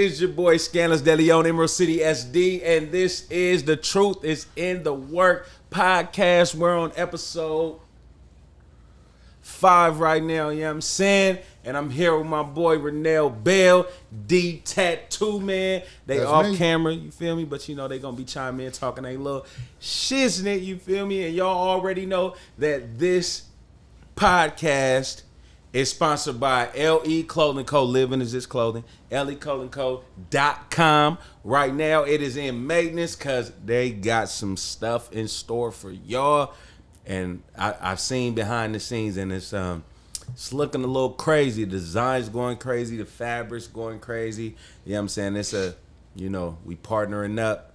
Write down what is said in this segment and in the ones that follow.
is your boy Scanlouz DeLeon, Emerald City SD, and this is The Truth is in the Work podcast. We're on episode 5 right now, you know what I'm saying? And I'm here with my boy Renell Bell, D Tattoo Man. They That's off me. camera, you feel me? But you know they gonna be chiming in, talking a little shiznit, you feel me? And y'all already know that this podcast is sponsored by LE Clothing Co. Living is this clothing. LEClothingco.com. Right now it is in maintenance because they got some stuff in store for y'all. And I've seen behind the scenes, and it's looking a little crazy. The design's going crazy. The fabric's going crazy. You know what I'm saying? It's we partnering up.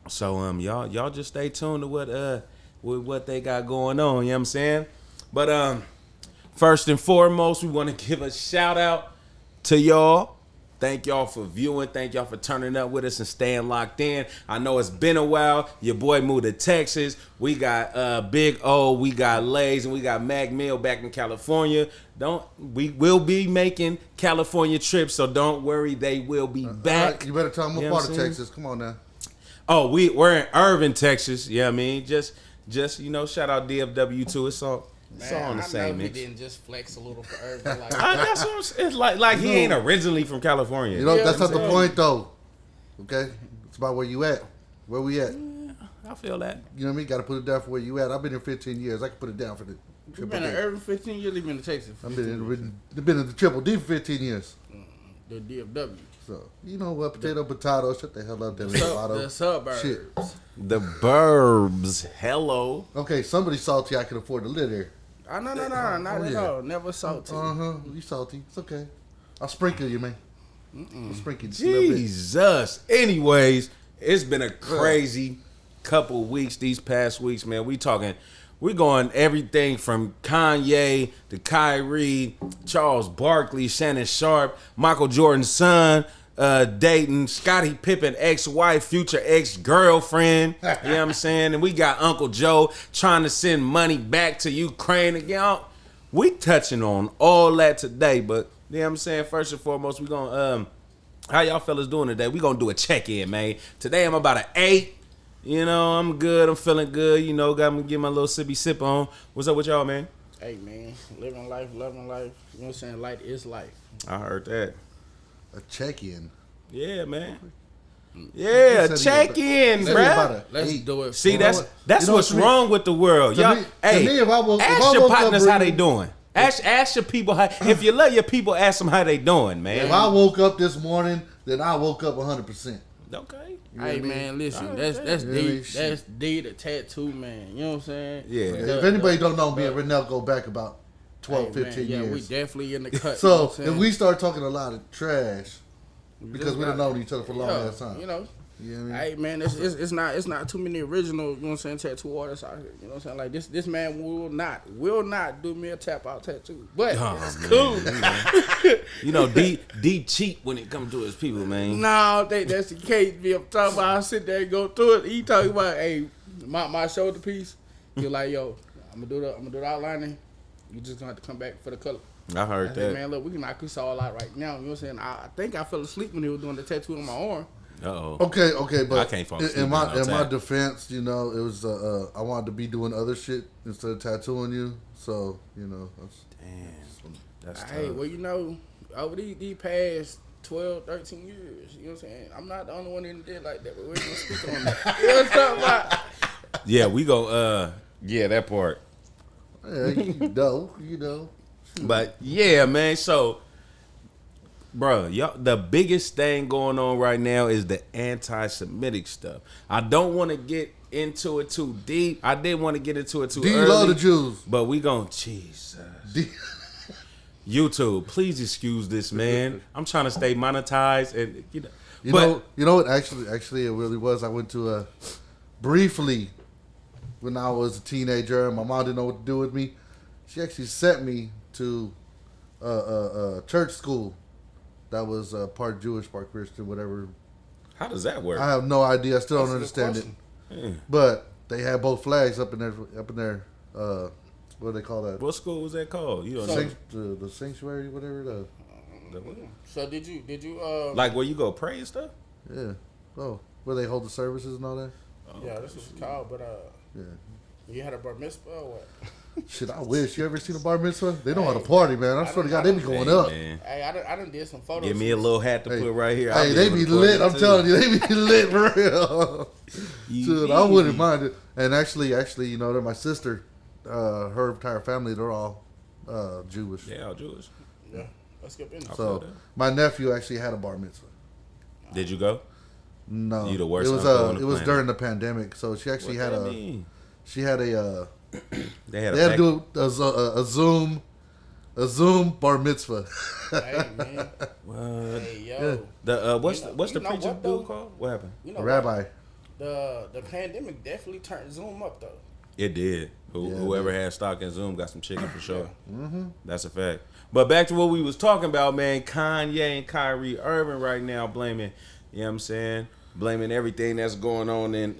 So y'all just stay tuned to what they got going on. You know what I'm saying? But first and foremost, we want to give a shout out to y'all. Thank y'all for viewing. Thank y'all for turning up with us and staying locked in. I know it's been a while. Your boy moved to Texas. We got Big O, we got Lays, and we got Mac Mill back in California. We will be making California trips, so don't worry, they will be back. You better tell them what part of Texas. Come on now. Oh, we're in Irving, Texas. Yeah, I mean, just shout out DFW too. It's all on the same mix. He didn't just flex a little for Irving. Like, that's what I'm saying. It's like he ain't originally from California. You know, that's not the point though. Okay? It's about where you at. Where we at. Yeah, I feel that. You know what I mean? Got to put it down for where you at. I've been here 15 years. I can put it down for the you Triple been D. in Irving 15 years, you been to Texas. I've been in the Triple D for 15 years. The DFW. So, you know what? Potato. Shut the hell up, Demi Lovato. The suburbs. Shit. The burbs. Hello. Okay, somebody salty I can afford to live there. No, not at all. Never salty. You salty. It's okay. I'll sprinkle you, man. I'll sprinkle you just a little bit. Jesus. Anyways, it's been a crazy couple weeks these past weeks, man. We're going everything from Kanye to Kyrie, Charles Barkley, Shannon Sharp, Michael Jordan's son, dating Scottie Pippen ex-wife, future ex-girlfriend. You know what I'm saying? And we got Uncle Joe trying to send money back to Ukraine again. We touching on all that today, but you know what I'm saying? First and foremost, we gonna how y'all fellas doing today? We gonna do a check-in, man. Today I'm about an 8. You know, I'm good. I'm feeling good. You know, got me get my little sippy sip on. What's up with y'all, man? Hey, man. Living life, loving life. You know what I'm saying? Life is life. I heard that. A check-in. Yeah, man. Yeah, check in, bro. Let's do it. See, that's what's wrong with the world. Y'all, ask your partners how they doing. Ask your people how. If you love your people, ask them how they doing, man. If I woke up this morning, then I woke up 100%. Okay. Hey, man, listen. That's D. That's D, the tattoo man. You know what I'm saying? Yeah. If anybody don't know, me and Renell go back about 12, 15 years. Yeah, we definitely in the cut. So if we start talking a lot of trash, because we don't know each other for a long ass time. You know. You know what I mean? Hey, man, it's not too many original, you know what I'm saying, tattoo artists out here. You know what I'm saying? Like this man will not do me a tap out tattoo. But it's cool. You know, D cheap when it comes to his people, man. No, I don't think that's the case. I'm talking about I sit there and go through it. He talking about, hey, my shoulder piece. You're like, yo, I'm gonna do the outlining. You just gonna have to come back for the color. I heard that. Said, man, look, we can knock this all out right now. You know what I'm saying? I think I fell asleep when he was doing the tattoo on my arm. Uh-oh. Okay, but I can't fall asleep in my defense, you know, it was I wanted to be doing other shit instead of tattooing you. So, you know, That's tough. Hey, well, you know, over these past 12, 13 years, you know what I'm saying? I'm not the only one in there like that, but we're gonna speak on that. You know what I'm talking about? Yeah, we go that part. yeah, you know. But yeah, man, so bro, y'all, the biggest thing going on right now is the anti-Semitic stuff. I don't want to get into it too deep. I didn't want to get into it too early. love the Jews. But we gon' Jesus. YouTube, please excuse this, man. I'm trying to stay monetized and You know what? Actually, it really was. I went to briefly when I was a teenager and my mom didn't know what to do with me. She actually sent me to a church school that was part Jewish, part Christian, whatever. How does that work? I have no idea. I still don't understand it. But they had both flags up in there. What do they call that? What school was that called? You don't know. The sanctuary, whatever. So did you Like where you go pray and stuff? Yeah. Oh, where they hold the services and all that. yeah, this is called, but Yeah. you had a bar mitzvah or what? Shit, I wish. You ever seen a bar mitzvah? They know how to party, man. I swear to God, they be going up. Man. Hey, I done did some photos. Give me a little hat to put right here. Hey, they be lit. I'm telling you, they be lit for real. Dude, I wouldn't mind it. And actually, you know, they're my sister. Her entire family, they're all Jewish. Yeah, all Jewish. Yeah, let's get in. So my nephew actually had a bar mitzvah. Did you go? No, You the worst it was uncle on the it was planet. during the pandemic. So she actually had a mean? she had a They had they had to do a Zoom bar mitzvah. Hey man, What? hey yo, The what's You know- what's the you know preacher what, though? dude called? What happened? you know A rabbi. what? The pandemic definitely turned Zoom up though. It did. Yeah, Whoever it did. had stock in Zoom got some chicken for sure. Mm-hmm. That's a fact. But back to what we was talking about, man. Kanye and Kyrie Irving right now blaming, you know what I'm saying? Blaming everything that's going on in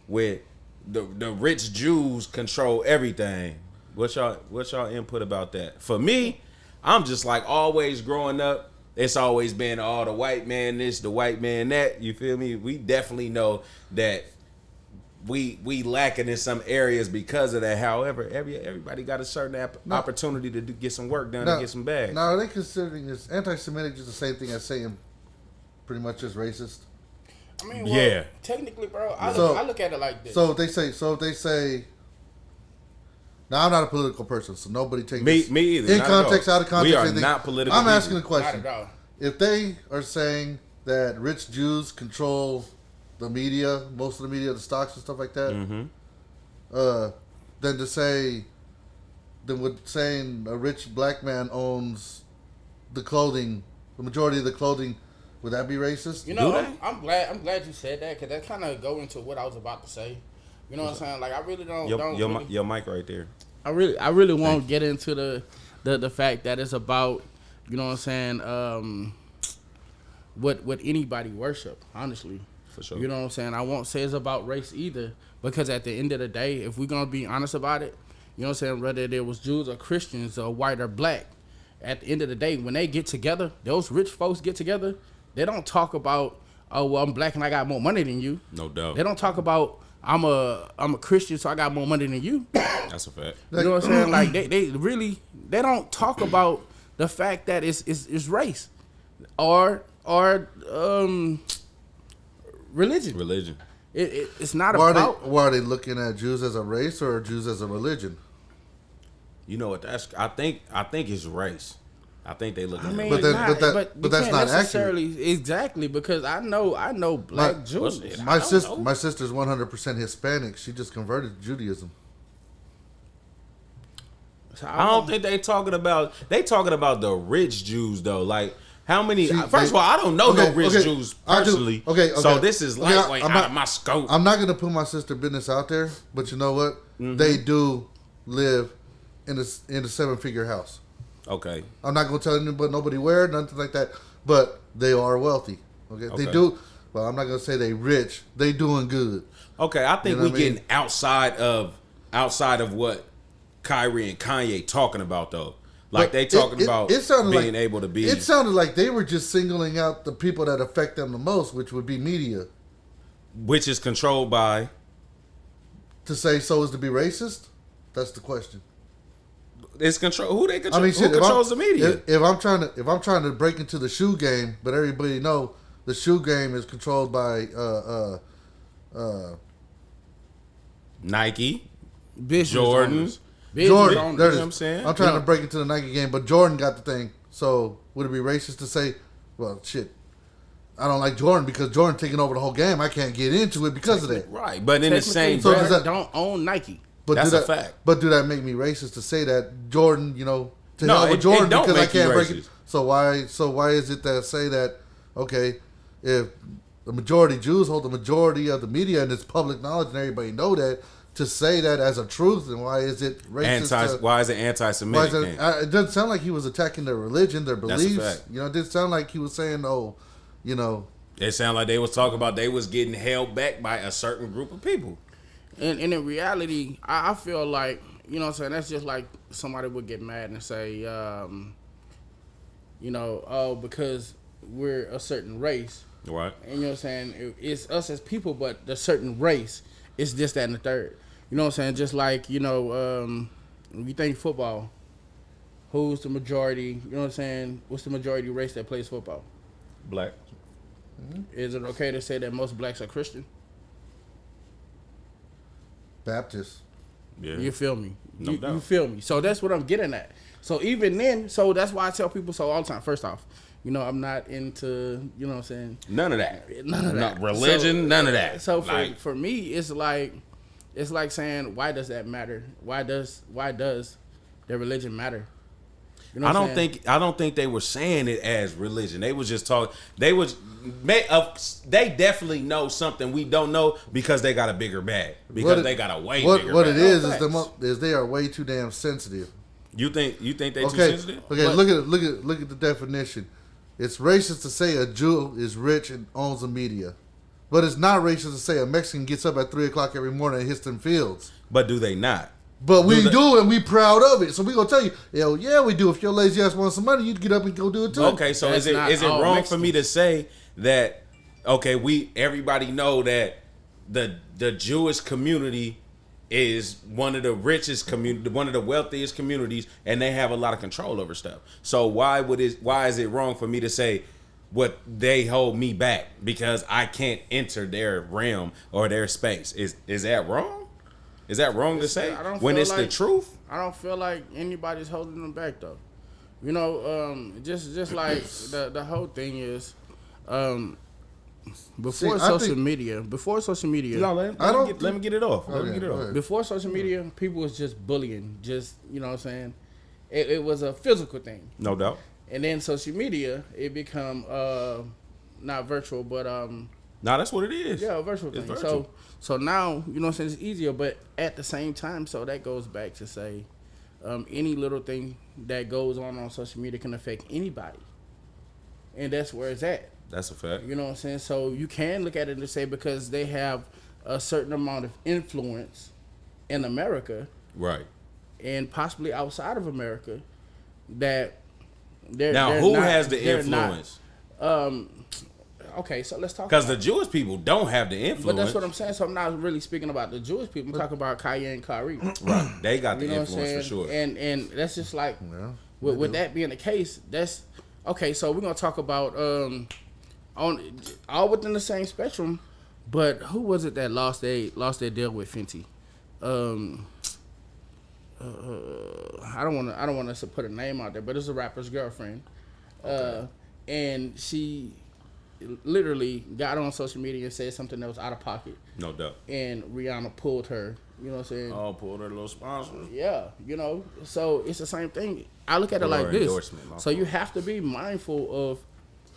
with the rich Jews control everything. What's y'all input about that? For me, I'm just like always growing up. It's always been the white man this, the white man that. You feel me? We definitely know that we lacking in some areas because of that. However, everybody got a certain opportunity to get some work done and get some bags. Now, are they considering this anti-Semitic just the same thing as saying pretty much just racist? I mean, well, Yeah. technically, bro, I look at it like this. So they say. Now I'm not a political person, so nobody take Me this either. in not at all. context, out of context. We are anything. not political. I'm asking a either. Not question. at all. If they are saying that rich Jews control the media, most of the media, the stocks and stuff like that, then would saying a rich black man owns the clothing, the majority of the clothing, would that be racist? You know, Do they? I'm glad you said that because that kind of go into what I was about to say. You know what I'm saying? Like I really don't. Your mic right there. I really won't get into the fact that it's about, you know what I'm saying, what anybody worship, honestly. For sure. You know what I'm saying? I won't say it's about race either, because at the end of the day, if we're gonna be honest about it, you know what I'm saying, whether there was Jews or Christians or white or black, at the end of the day, when they get together, those rich folks get together, they don't talk about, oh well, I'm black and I got more money than you. No doubt. They don't talk about I'm a Christian, so I got more money than you. That's a fact. You know what I'm saying? Like they don't talk about the fact that it's race or religion. Religion. It's not Why about. are they looking at Jews as a race or Jews as a religion? You know what? I think it's race. I think they look at I mean, But it. that- you that's can't not necessarily exactly, because I know black Jews. My don't sister, know. my sister's 100% Hispanic. She just converted to Judaism. So I don't think they talking about the rich Jews though. Like how many? First of all, I don't know no rich Jews I do. personally. Okay. So this is Okay, lightweight I'm out not- of my scope. I'm not gonna put my sister business out there, but you know what? They do live in a 7-figure house. Okay. I'm not gonna tell anybody, nobody where, nothing like that. But they are wealthy. Okay, Okay. they do. Well, I'm not gonna say they rich. They doing good. Okay. I think You know we what I mean? getting outside of what Kyrie and Kanye talking about though. Like But they talking about it sounded being like, able to be. It sounded like they were just singling out the people that affect them the most, which would be media. which is controlled by. To say so is to be racist? That's the question. It's control. Who they control? I mean, shit, who controls the media? If I'm trying to break into the shoe game, but everybody know the shoe game is controlled by Nike, business Jordan. owners. Jordan. owners. There it You know is. what I'm saying? I'm trying Yeah. to break into the Nike game, but Jordan got the thing. So would it be racist to say, well, shit, I don't like Jordan because Jordan taking over the whole game. I can't get into it because of that. Right, but in the same So breath, does that- don't own Nike. But That's do a that, fact. But do that make me racist to say that Jordan, to No, hell with it Jordan don't because I make you can't break racist. it? So why is it that say that, okay, if the majority Jews hold the majority of the media and it's public knowledge and everybody know that, to say that as a truth, and why is it racist? why is it Why anti-Semitic? is it, it doesn't sound like he was attacking their religion, their That's a beliefs. fact. It didn't sound like he was saying, It sounded like they was talking about they was getting held back by a certain group of people. And in reality, I feel like, you know what I'm saying, that's just like somebody would get mad and say, because we're a certain race. Right. And you know what I'm saying? It's us as people, but the certain race is this, that, and the third. You know what I'm saying? Just like, when you think football, who's the majority, you know what I'm saying? What's the majority race that plays football? Black. Mm-hmm. Is it okay to say that most blacks are Christian? Baptist. Yeah. You feel me? No doubt. You feel me? So that's what I'm getting at. So even then, so that's why I tell people so all the time. First off, I'm not into, you know what I'm saying? None of that. None of that. Religion, none of that. So for me, it's like saying, why does that matter? Why does their religion matter? You know I don't think they were saying it as religion. They was just talking. They definitely know something we don't know because they got a bigger bag. Because they got a way bigger bag. What it is they are way too damn sensitive. You think they too sensitive? Okay, look at the definition. It's racist to say a Jew is rich and owns a media. But it's not racist to say a Mexican gets up at 3 o'clock every morning and hits them fields. But do they not? But we do, and we proud of it. So we gonna tell you, yeah, we do. If your lazy ass wants some money, you get up and go do it too. Okay, so is it wrong for me to say that? Okay, everybody know that the Jewish community is one of the richest community, one of the wealthiest communities, and they have a lot of control over stuff. So why is it wrong for me to say what they hold me back because I can't enter their realm or their space? Is that wrong? Is that wrong to say when it's the truth? I don't feel like anybody's holding them back though. Just like the whole thing is, before social media. No, let me get it off. Let me get it off. Before social media, people was just bullying. Just, you know what I'm saying? It was a physical thing. No doubt. And then social media, it become not virtual, but that's what it is. Yeah, a virtual thing. Virtual. So now, you know what I'm saying, it's easier, but at the same time, so that goes back to say, any little thing that goes on social media can affect anybody. And that's where it's at. That's a fact. You know what I'm saying? So you can look at it and say because they have a certain amount of influence in America. Right. And possibly outside of America, that who has the influence? Okay, so let's talk. Because the Jewish people don't have the influence. But that's what I'm saying. So I'm not really speaking about the Jewish people. I'm talking about Kanye and Kyrie. Right, they got the influence for sure. And that's just like, with that being the case, that's okay. So we're gonna talk about on all within the same spectrum. But who was it that lost their deal with Fenty? I don't want to put a name out there, but it's a rapper's girlfriend, and she literally got on social media and said something that was out of pocket. No doubt. And Rihanna pulled her. You know what I'm saying? Oh, pulled her little sponsor. Yeah, So it's the same thing. I look at it like this. So you have to be mindful of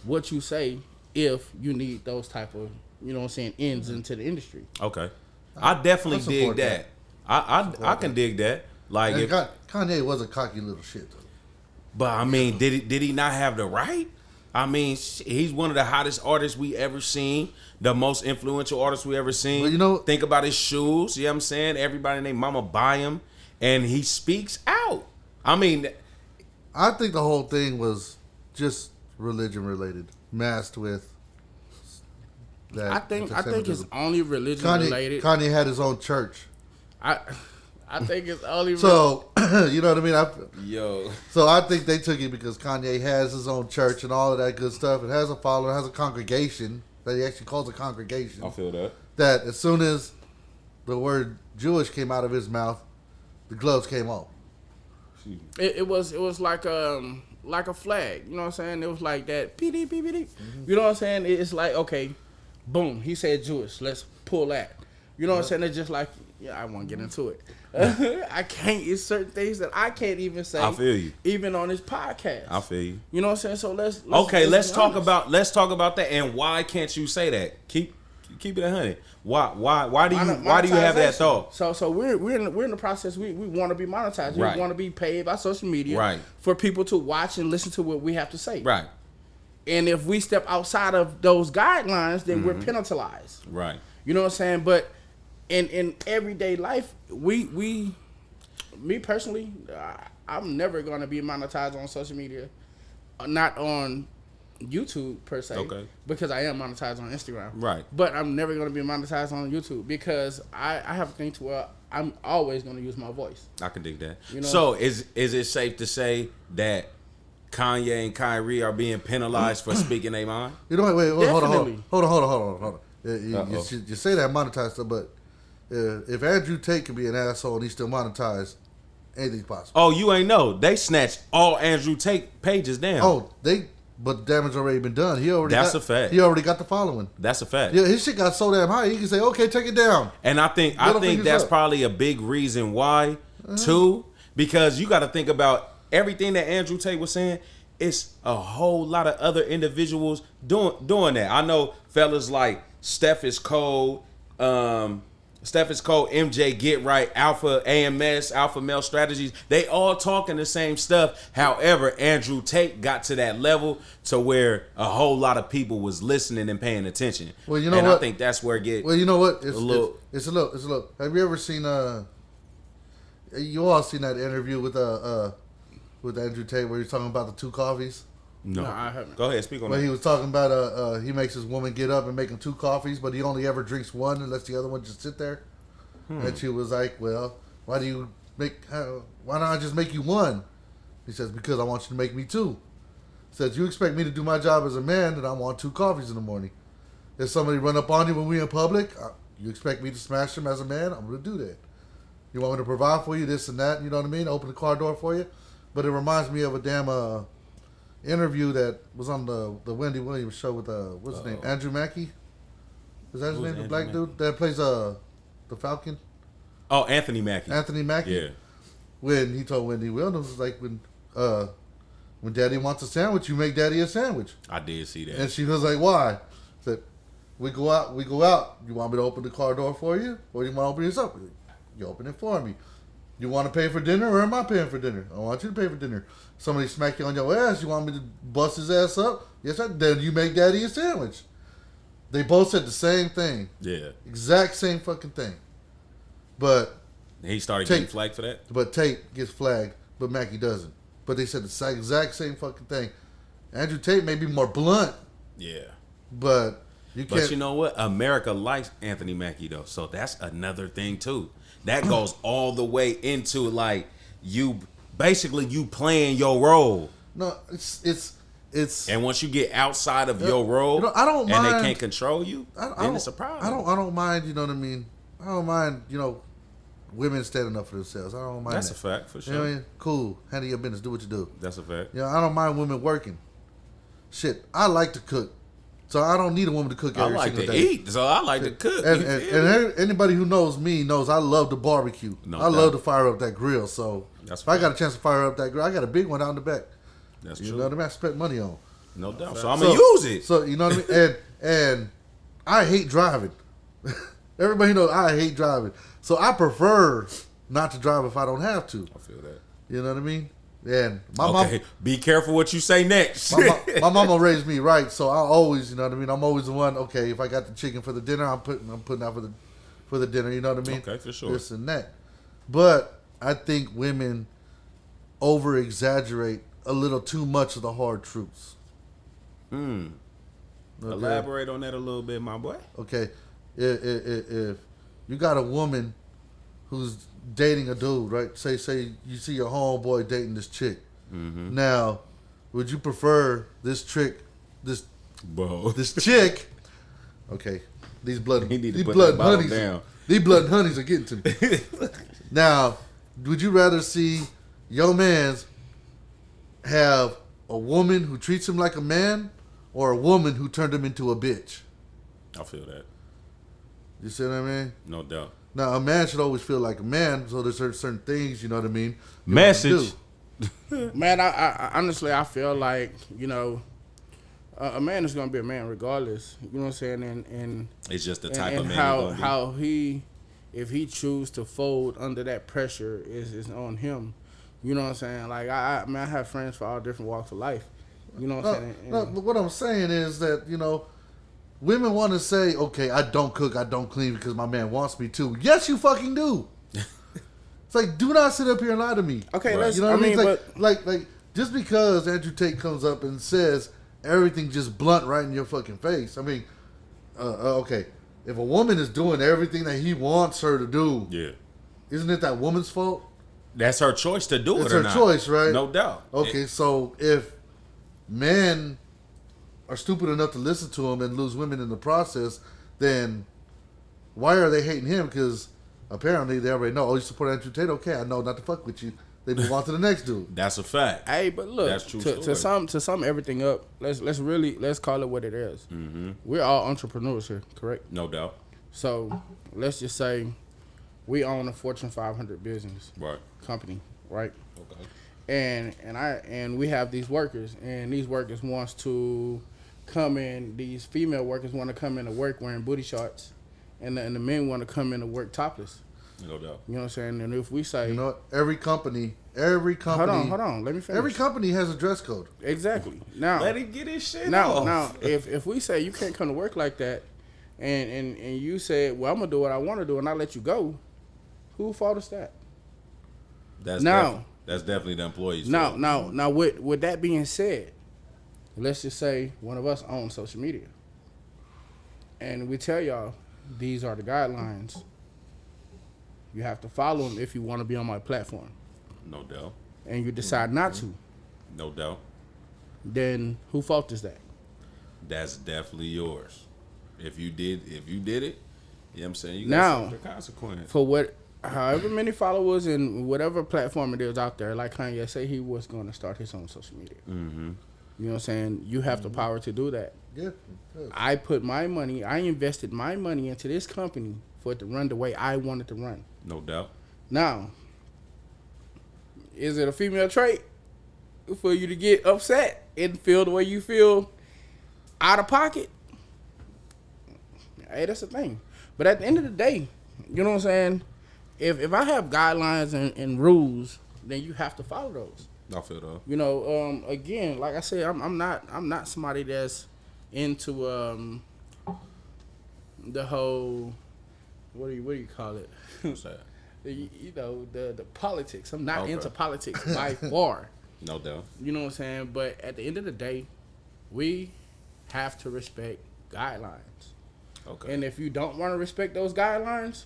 what you say if you need those type of, you know what I'm saying, ends into the industry. Okay. I definitely dig that. I can dig that. Like Kanye was a cocky little shit though. But I mean, did he not have the right? I mean, he's one of the hottest artists we ever seen, the most influential artist we ever seen. Well, think about his shoes. You know what I'm saying? Everybody and their mama buy him, and he speaks out. I mean, I think the whole thing was just religion related, masked with that. I think it's only religion related. Kanye had his own church. I think it's only so you know what I mean. Yo. So I think they took it because Kanye has his own church and all of that good stuff. It has a follower, has a congregation that he actually calls a congregation. I feel that. That as soon as the word Jewish came out of his mouth, the gloves came off. It was like a flag. You know what I'm saying? It was like that. PD. You know what I'm saying? It's like, okay, boom. He said Jewish. Let's pull that. You know what I'm saying? It's just like, I won't get into it. I can't. It's certain things that I can't even say. I feel you. Even on this podcast. I feel you. You know what I'm saying? So let's talk about that. And why can't you say that? Keep it 100. Why do you have that thought? So we're in the process. We want to be monetized. Right. We want to be paid by social media. Right. For people to watch and listen to what we have to say. Right. And if we step outside of those guidelines, then we're penalized. Right. You know what I'm saying? But in everyday life, me personally, I'm never gonna be monetized on social media not on YouTube per se, Okay. because I am monetized on Instagram. Right. But I'm never going to be monetized on YouTube because I have a thing to where I'm always going to use my voice. I can dig that. You know? So is it safe to say that Kanye and Kyrie are being penalized for speaking their mind? You know, wait, hold Definitely. on. You say that monetized stuff, but if Andrew Tate can be an asshole and he's still monetized, anything's possible. Oh, you ain't know. They snatched all Andrew Tate pages down. Oh, but damage already been done. That's a fact. He already got the following. That's a fact. Yeah, his shit got so damn high. He can say, "Okay, take it down." And I think that's probably a big reason why too, because you got to think about everything that Andrew Tate was saying. It's a whole lot of other individuals doing that. I know fellas like Steph is cold. MJ Get Right, Alpha AMS, Alpha Male Strategies. They all talking the same stuff. However, Andrew Tate got to that level to where a whole lot of people was listening and paying attention. Well, you know what? I think that's where it get. Well, you know what? It's a little. Have you ever seen you all seen that interview with Andrew Tate where he's talking about the 2 coffees? No, I haven't. Go ahead, speak on Well, that. he was talking about he makes his woman get up and make him 2 coffees, but he only ever drinks one and lets the other one just sit there. And she was like, "Well, why don't I just make you one?" He says, "Because I want you to make me 2." He says, "You expect me to do my job as a man, then I want 2 coffees in the morning. If somebody run up on you when we in public, you expect me to smash them as a man? I'm going to do that. You want me to provide for you, this and that, you know what I mean? Open the car door for you." But it reminds me of a damn interview that was on the Wendy Williams show with what's his name, Andrew Mackey. Is that his name? The black dude that plays the Falcon. Oh, Anthony Mackie. Anthony Mackie. Yeah. When he told Wendy Williams, it's like when Daddy wants a sandwich, you make Daddy a sandwich. I did see that. And she was like, "Why?" I said, we go out. You want me to open the car door for you, or you want to open it yourself? You open it for me. You want to pay for dinner, or am I paying for dinner? I want you to pay for dinner. Somebody smack you on your ass. You want me to bust his ass up? Yes, sir. Then you make Daddy a sandwich. They both said the same thing. Yeah. Exact same fucking thing. But he started getting flagged for that? But Tate gets flagged, but Mackie doesn't. But they said the exact same fucking thing. Andrew Tate may be more blunt. Yeah. But you can't. But you know what? America likes Anthony Mackie, though. So that's another thing, too. That goes all the way into, like, you playing your role. No, it's. And once you get outside of your role, I don't mind, and they can't control you, then it's a problem. I don't mind, you know what I mean? I don't mind, women standing up for themselves. I don't mind That's that. a fact, for sure. You know what I mean? Cool. Handle your business. Do what you do. That's a fact. I don't mind women working. Shit, I like to cook. So I don't need a woman to cook every single day. I like to eat, so I like to cook. And anybody who knows me knows I love to barbecue. I love to fire up that grill. So if I got a chance to fire up that grill, I got a big one out in the back. That's true. You know what I mean? I spent money on. No doubt. So I'm going to use it. So, you know what I mean? And I hate driving. Everybody knows I hate driving. So I prefer not to drive if I don't have to. I feel that. You know what I mean? And mom, be careful what you say next. my mama raised me right, so I always, you know what I mean. I'm always the one. Okay, if I got the chicken for the dinner, I'm putting out for the dinner. You know what I mean? Okay, for sure. This and that. But I think women over exaggerate a little too much of the hard truths. Okay. Elaborate on that a little bit, my boy. Okay, if you got a woman who's dating a dude, right? Say you see your homeboy dating this chick. Mm-hmm. Now, would you prefer this chick? This chick? Okay, these blood honeys. Down. These blood honeys are getting to me. Now, would you rather see your man's have a woman who treats him like a man, or a woman who turned him into a bitch? I feel that. You see what I mean? No doubt. Now, a man should always feel like a man, so there's certain things, you know what I mean? Message. Man, I honestly, I feel like, a man is going to be a man regardless. You know what I'm saying? And it's just the type of man how if he choose to fold under that pressure is on him. You know what I'm saying? Like, I have friends for all different walks of life. You know what I'm saying? No, but what I'm saying is that, women want to say, okay, I don't cook, I don't clean because my man wants me to. Yes, you fucking do. It's like, do not sit up here and lie to me. Okay, right. let's, you know what I mean? Like, just because Andrew Tate comes up and says everything just blunt right in your fucking face. I mean, okay, if a woman is doing everything that he wants her to do, Yeah. isn't it that woman's fault? That's her choice to do It's it or her not. choice, right? No doubt. Okay, so if men are stupid enough to listen to him and lose women in the process, then why are they hating him? Because apparently they already know, oh, you support Andrew Tate? Okay, I know not to fuck with you. They move on to the next dude. That's a fact. Hey, but look, That's true to story. sum everything up, let's call it what it is. Mm-hmm. We're all entrepreneurs here, correct? No doubt. So let's just say we own a Fortune 500 business Right. company, right? Okay. And we have these workers, and these workers wants to come in. These female workers want to come in to work wearing booty shorts, and the men want to come in to work topless. No doubt. You know what I'm saying? And if we say, You know what? Every company. hold on, let me finish. Every company has a dress code. Exactly. Now, Let him get his shit now, off. now, if we say you can't come to work like that, and you said, well, I'm gonna do what I want to do, and I let you go, who fault is that? That's Now- that's definitely the employees. Now, fault. with that being said, let's just say one of us owns social media, and we tell y'all these are the guidelines. You have to follow them if you want to be on my platform, No doubt. and you decide not to. No doubt. Then who fault is that? That's definitely yours. If you did it, you know what I'm saying? You Now- got the consequence. For however many followers and whatever platform it is out there, like Kanye say he was going to start his own social media. Mm-hmm. You know what I'm saying? You have the power to do that. Yeah. I invested my money into this company for it to run the way I want it to run. No doubt. Now, is it a female trait for you to get upset and feel the way you feel out of pocket? Hey, that's the thing. But at the end of the day, you know what I'm saying? If I have guidelines and rules, then you have to follow those. I feel though. You know, again, like I said, I'm not somebody that's into the whole what do you call it? What's that? You know, the politics. I'm not Okay. into politics by far. No doubt. You know what I'm saying? But at the end of the day, we have to respect guidelines. Okay. And if you don't want to respect those guidelines,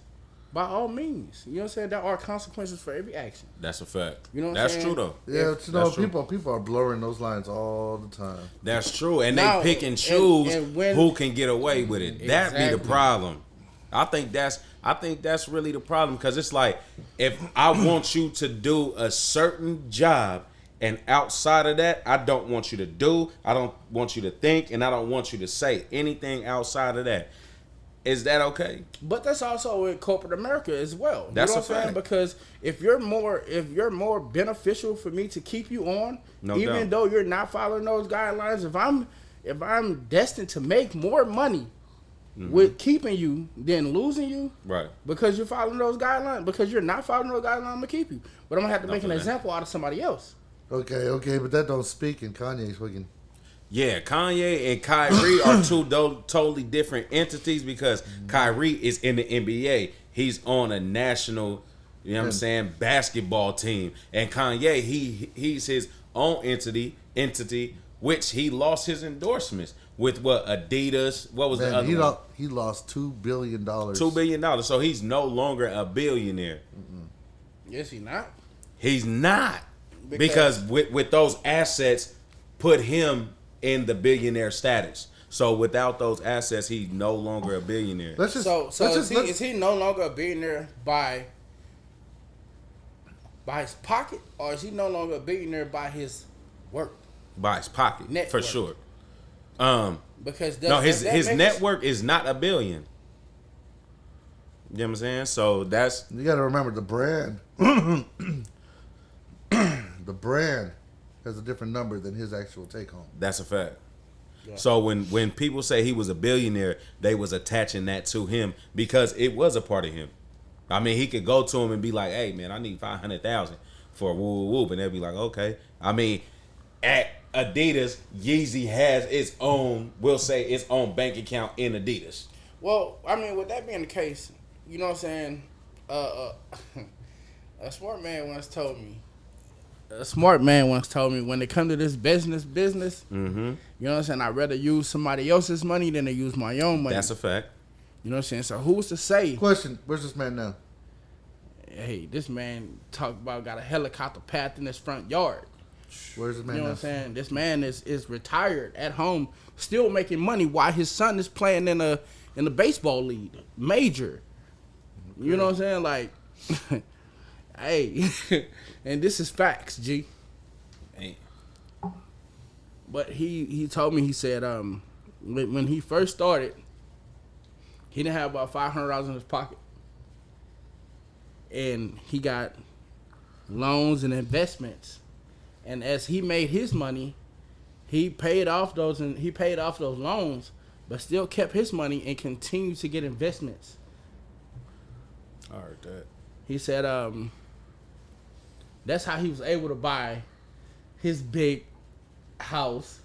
by all means, you know what I'm saying? There are consequences for every action. That's a fact. You know what I'm That's saying? true though. Yeah, If- but you know, That's true. people are blurring those lines all the time. That's true. And Now, they pick and choose and when- who can get away with it. That be the Exactly. problem. I think that's really the problem, because it's like, if I want you to do a certain job, and outside of that, I don't want you to do, I don't want you to think, and I don't want you to say anything outside of that. Is that okay? But that's also in corporate America as well. That's you know a what I'm saying? fact. Because if you're more beneficial for me to keep you on, No even doubt. though you're not following those guidelines, if I'm destined to make more money with keeping you than losing you, Right. because you're following those guidelines, because you're not following those guidelines, I'm gonna keep you. But I'm gonna have to No, make an for that. example out of somebody else. Okay, but that don't speak in Kanye's fucking. Yeah, Kanye and Kyrie are two totally different entities, because Kyrie is in the NBA. He's on a national, you know what I'm saying, basketball team. And Kanye, he's his own entity, which he lost his endorsements with what, Adidas, what was the Man, other one? he lost $2 billion. $2 billion. So he's no longer a billionaire. Is he not? He's not. Because- Because with those assets put him in the billionaire status. So without those assets, he's no longer a billionaire. Let's just So let's is just, he no longer a billionaire by his pocket, or is he no longer a billionaire by his work? By his pocket, Net for worth. sure. Because No, his does that make network is not $1 billion. You know what I'm saying? So that's you got to remember the brand. The brand has a different number than his actual take home. that's a fact. Yeah. So when people say he was a billionaire, they was attaching that to him because it was a part of him. I mean, he could go to him and be like, "Hey, man, I need 500,000 for whoop whoop," and they'd be like, "Okay." I mean, at Adidas, Yeezy has its own, we'll say, its own bank account in Adidas. Well, I mean, with that being the case, you know what I'm saying? A smart man once told me, a smart man once told me, when it come to this business, Mm-hmm. you know what I'm saying, I'd rather use somebody else's money than to use my own money. That's a fact. You know what I'm saying? So who's to say, Question: where's this man now? hey, this man talk about got a helicopter path in his front yard. Where's this man You know now? what I'm saying? This man is retired at home, still making money while his son is playing in the baseball league, major. You know what I'm saying? Like, hey, and this is facts, G. Hey. But he told me, he said, when he first started, he didn't have about $500 in his pocket, and he got loans and investments. And as he made his money, he paid off those loans, but still kept his money and continued to get investments. I heard that. He said that's how he was able to buy his big house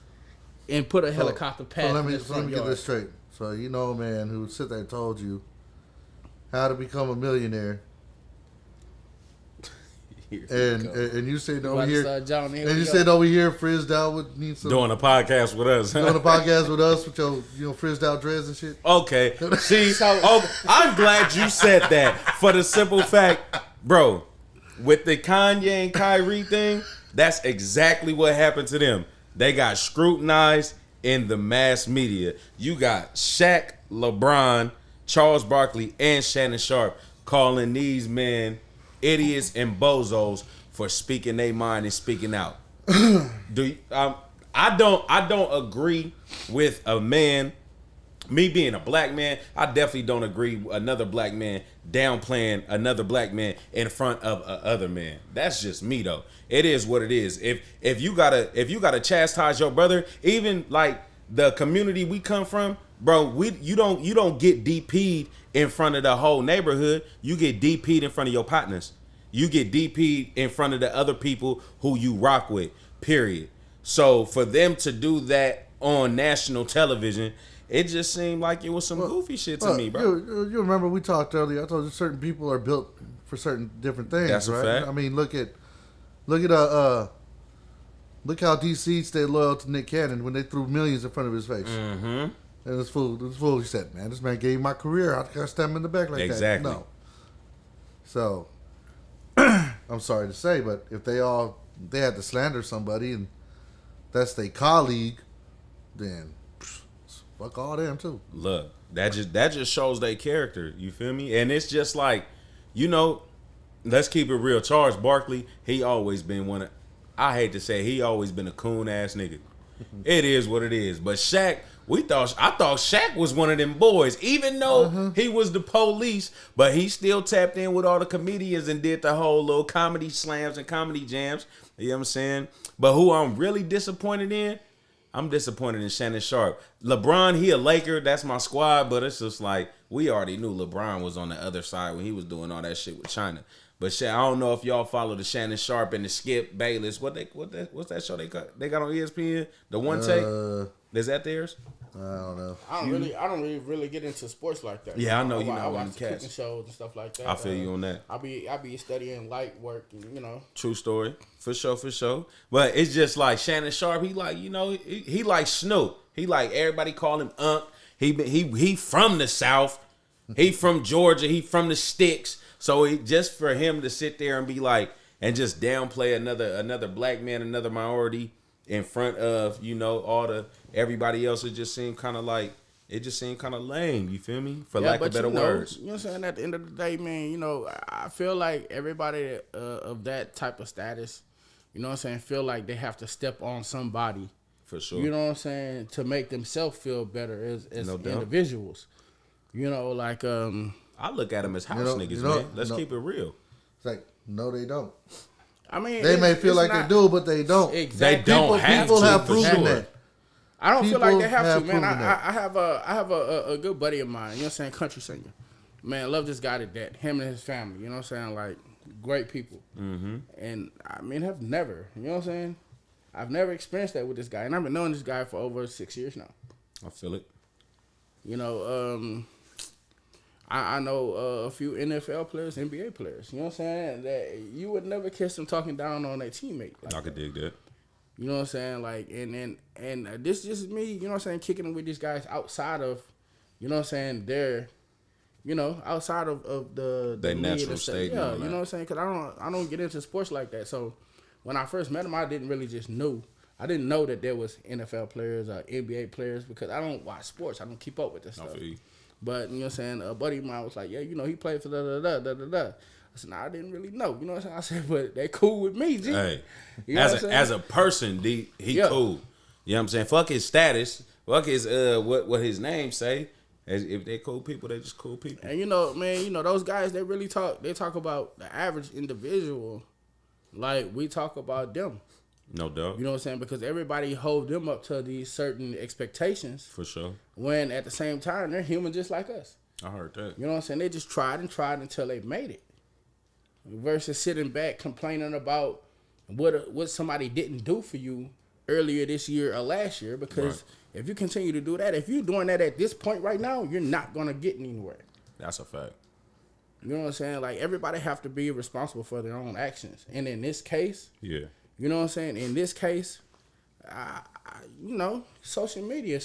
and put a helicopter pad So in let his me front get yard. this straight. So you know a man who sit there and told you how to become a millionaire, and you sitting over here, and you sitting over here frizzed out with need some Doing a podcast with us. doing a podcast with us with your frizzed out dreads and shit. Okay. See, I'm glad you said that for the simple fact, bro, with the Kanye and Kyrie thing, that's exactly what happened to them. They got scrutinized in the mass media. You got Shaq, LeBron, Charles Barkley, and Shannon Sharp calling these men idiots and bozos for speaking their mind and speaking out. I don't agree with a man. Me being a black man, I definitely don't agree with another black man downplaying another black man in front of other man. That's just me though. It is what it is. If you gotta chastise your brother, even like the community we come from, bro, you don't get DP'd in front of the whole neighborhood. You get DP'd in front of your partners. You get DP'd in front of the other people who you rock with. Period. So for them to do that on national television, it just seemed like it was some goofy shit to me, bro. You remember we talked earlier. I told you certain people are built for certain different things. That's a right? fact. I mean, look how DC stayed loyal to Nick Cannon when they threw millions in front of his face. Mm-hmm. And this fool, he said, "Man, this man gave me my career. I gotta stab him in the back like Exactly. that." No. So, I'm sorry to say, but if they had to slander somebody and that's their colleague, then fuck all them too. Look, that just shows their character. You feel me? And it's just like, let's keep it real. Charles Barkley, he always been I hate to say, he always been a coon ass nigga. It is what it is. But Shaq, I thought Shaq was one of them boys, even though he was the police, but he still tapped in with all the comedians and did the whole little comedy slams and comedy jams. You know what I'm saying? But who I'm really disappointed in, I'm disappointed in Shannon Sharp. LeBron, he a Laker, that's my squad, but it's just like, we already knew LeBron was on the other side when he was doing all that shit with China. But I don't know if y'all follow the Shannon Sharp and the Skip Bayless. What's that show they got on ESPN? The One Take? Is that theirs? I don't know. I don't really get into sports like that. Yeah, I know you I know watch them cooking cats. shows and stuff like that. I feel you on that. I be studying light work and True story. For sure. But it's just like Shannon Sharp, he like, he like Snoop. He like everybody call him Unc. He from the South. He from Georgia. He from the sticks. So just for him to sit there and be like, and just downplay another black man, another minority in front of, everybody else, it just seemed kind of like, lame, you feel me? For lack of better words. You know what I'm saying? At the end of the day, man, I feel like everybody of that type of status, you know what I'm saying, feel like they have to step on somebody. For sure. You know what I'm saying? To make themselves feel better as No doubt. individuals. I look at them as house niggas, man. Let's keep it real. It's like, no, they don't. I mean, They may feel like they do, but they don't. Exactly. They don't People have for proven sure. that. I don't feel like they People have to, man. have proven that. I have a good buddy of mine, you know what I'm saying, country singer. Man, I love this guy to death. Him and his family, you know what I'm saying, like great people. Mm-hmm. And I mean, I've never, you know what I'm saying, I've never experienced that with this guy, and I've been knowing this guy for over 6 years now. I feel it. I know a few NFL players, NBA players. You know what I'm saying? That you would never catch them talking down on their teammate. Like I could dig that. You know what I'm saying? Like, and this just me, you know what I'm saying, kicking with these guys outside of, you know what I'm saying, their, you know, outside of the Their league natural and stuff. state. Yeah, you know what I'm saying? Because I don't get into sports like that. So when I first met him, I didn't really just know. I didn't know that there was NFL players or NBA players because I don't watch sports. I don't keep up with this stuff. But, you know what I'm saying, a buddy of mine was like, yeah, you know, he played for da-da-da-da-da-da. I said, nah, I didn't really know. You know what I'm saying? I said, but they cool with me, G. Hey, you know as a person, he cool. You know what I'm saying? Fuck his status. Fuck his what his name say. If they cool people, they just cool people. And you know, man, you know, those guys, they really talk. They talk about the average individual, like we talk about them. No doubt. You know what I'm saying? Because everybody hold them up to these certain expectations. For sure. When at the same time they're human just like us. I heard that. You know what I'm saying? They just tried until they made it. Versus sitting back complaining about what somebody didn't do for you earlier this year or last year. Because if you continue to do that, if you're doing that at this point right now, you're not gonna get anywhere. That's a fact. You know what I'm saying? Like everybody have to be responsible for their own actions. And in this case, yeah. You know what I'm saying? In this case, you know, social media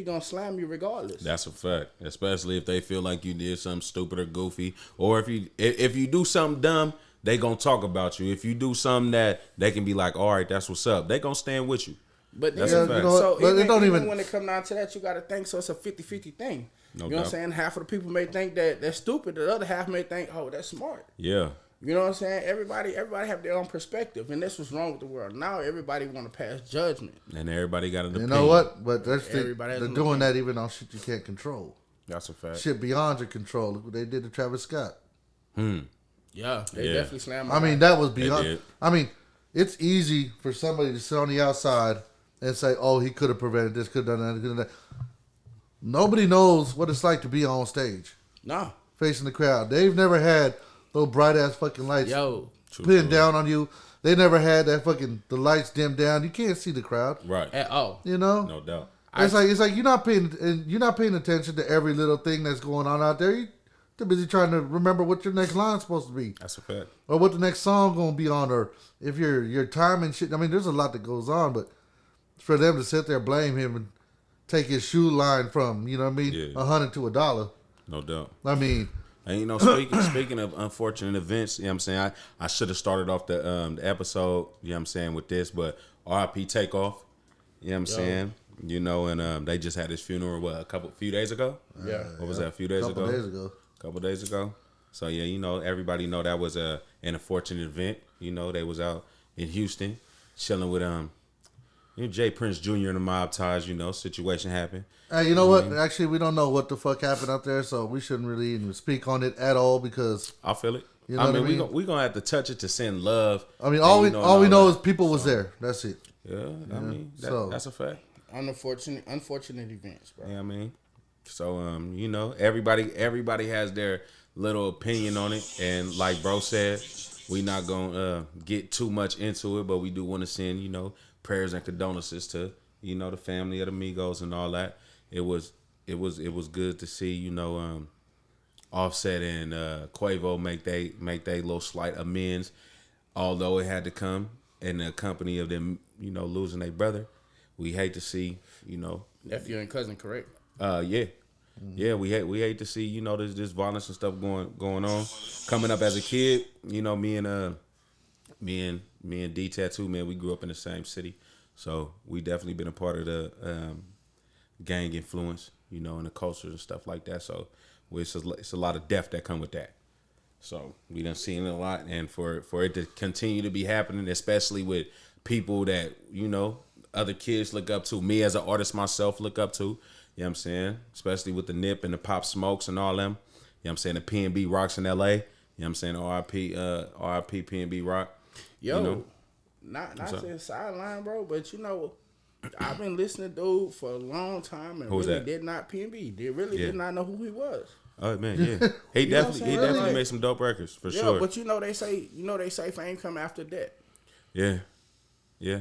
gonna slam you regardless. That's a fact. Especially if they feel like you did something stupid or goofy, or if you do something dumb, they gonna talk about you. If you do something that they can be like, all right, that's what's up. They gonna stand with you. But that's a fact. You know, so even when it come down to that, you gotta think. So it's a 50-50 thing. No you know doubt. what I'm saying? Half of the people may think that that's stupid. The other half may think, oh, that's smart. Yeah. You know what I'm saying? Everybody have their own perspective, and that's what's wrong with the world. Now everybody want to pass judgment, and everybody got an opinion. You know what? But that's they're opinion. doing that even on shit you can't control. That's a fact. Shit beyond your control. Look what they did to Travis Scott. Yeah, they definitely slammed. I mean, that was beyond. I mean, it's easy for somebody to sit on the outside and say, "Oh, he could have prevented this, could have done that, could have done that." Nobody knows what it's like to be on stage, facing the crowd. They've never had those bright ass fucking lights pinned down on you. They never had that fucking the lights dimmed down. You can't see the crowd at all. You know, no doubt. It's like you're not paying attention to every little thing that's going on out there. You're too busy trying to remember what your next line's supposed to be. That's a fact. Or what the next song gonna be on, or if your time and shit. I mean, there's a lot that goes on, but for them to sit there blame him and take his shoe line from, you know what I mean, $100 to $1. No doubt. I mean. And, you know, speaking of unfortunate events, you know what I'm saying, I should have started off the episode, you know what I'm saying, with this, but RIP Takeoff, you know what I'm saying, you know, and they just had his funeral, a few days ago? Yeah. What was that, a few days ago? Couple days ago. So, yeah, you know, everybody know that was an unfortunate event. You know, they was out in Houston chilling with Jay Prince Jr. and the mob ties, you know, situation happened. Hey, you know what? Actually, we don't know what the fuck happened up there, so we shouldn't really even speak on it at all because I feel it. You know what I mean? we gonna have to touch it to send love. I mean, all we know is people was there. That's it. Yeah, I mean, that's a fact. Unfortunate events, bro. Yeah, I mean, so you know, everybody has their little opinion on it, and like bro said, we not gonna get too much into it, but we do want to send, you know, prayers and condolences to, you know, the family of the Migos and all that. It was good to see, you know, Offset and Quavo make they little slight amends, although it had to come in the company of them, you know, losing their brother. We hate to see, you know, nephew and cousin, correct? Yeah. Yeah, we hate to see, you know, this violence and stuff going on. Coming up as a kid, you know, me and D Tattoo, man, we grew up in the same city. So we definitely been a part of the gang influence, you know, and the culture and stuff like that. So it's a lot of death that come with that. So we done seen it a lot, and for it to continue to be happening, especially with people that, you know, other kids look up to, me as an artist myself look up to, you know what I'm saying? Especially with the Nip and the Pop Smokes and all them. You know what I'm saying? The P&B Rocks in LA. You know what I'm saying? RIP P&B Rock. Yo, you know? Not saying sideline, bro, but you know, I've been listening to dude for a long time and did not P&B. They really did not know who he was. Oh man, yeah. He definitely made some dope records for sure. Yeah, but you know they say fame come after death. Yeah. Yeah.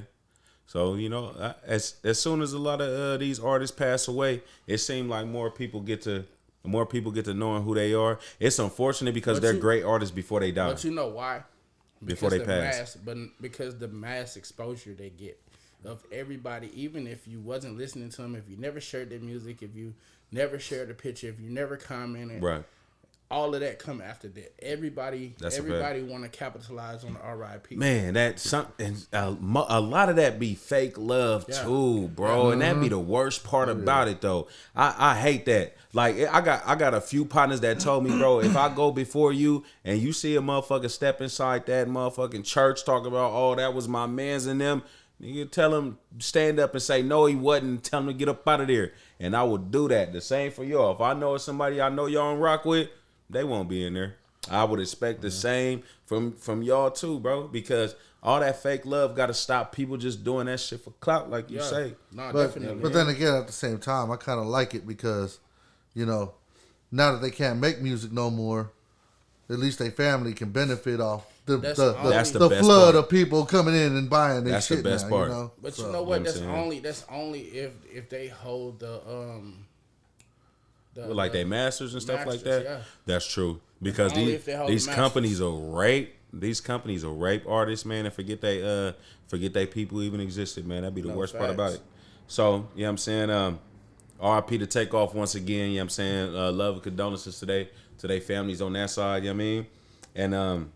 So, you know, as soon as a lot of these artists pass away, it seemed like more people get to the more people get to knowing who they are. It's unfortunate because they're great artists before they die. But you know why? Before they pass. Because the mass exposure they get of everybody, even if you wasn't listening to them, if you never shared their music, if you never shared a picture, if you never commented, Right. all of that come after that. Everybody want to capitalize on the RIP. Man, that's something. A lot of that be fake love too, bro, and that be the worst part about it, though. I hate that. Like, I got a few partners that told me, bro, if I go before you and you see a motherfucker step inside that motherfucking church talking about, oh, that was my man's and them, you tell him stand up and say no, he wasn't. Tell him to get up out of there, and I will do that. The same for y'all. If I know it's somebody I know y'all don't rock with, they won't be in there. I would expect the same from y'all too, bro, because all that fake love got to stop people just doing that shit for clout, like you say. No, but, definitely. But then again, at the same time, I kind of like it because, you know, now that they can't make music no more, at least their family can benefit off the flood of people coming in and buying their shit. That's the best part. You know? But you know what? That's only if they hold the like they masters and stuff like that. Yeah. That's true. Because these companies will rape artists, man, and forget they people even existed, man. That'd be the worst part about it. So, you know what I'm saying? RIP to Takeoff once again, you know what I'm saying? Love and condolences today to their families on that side, you know what I mean? And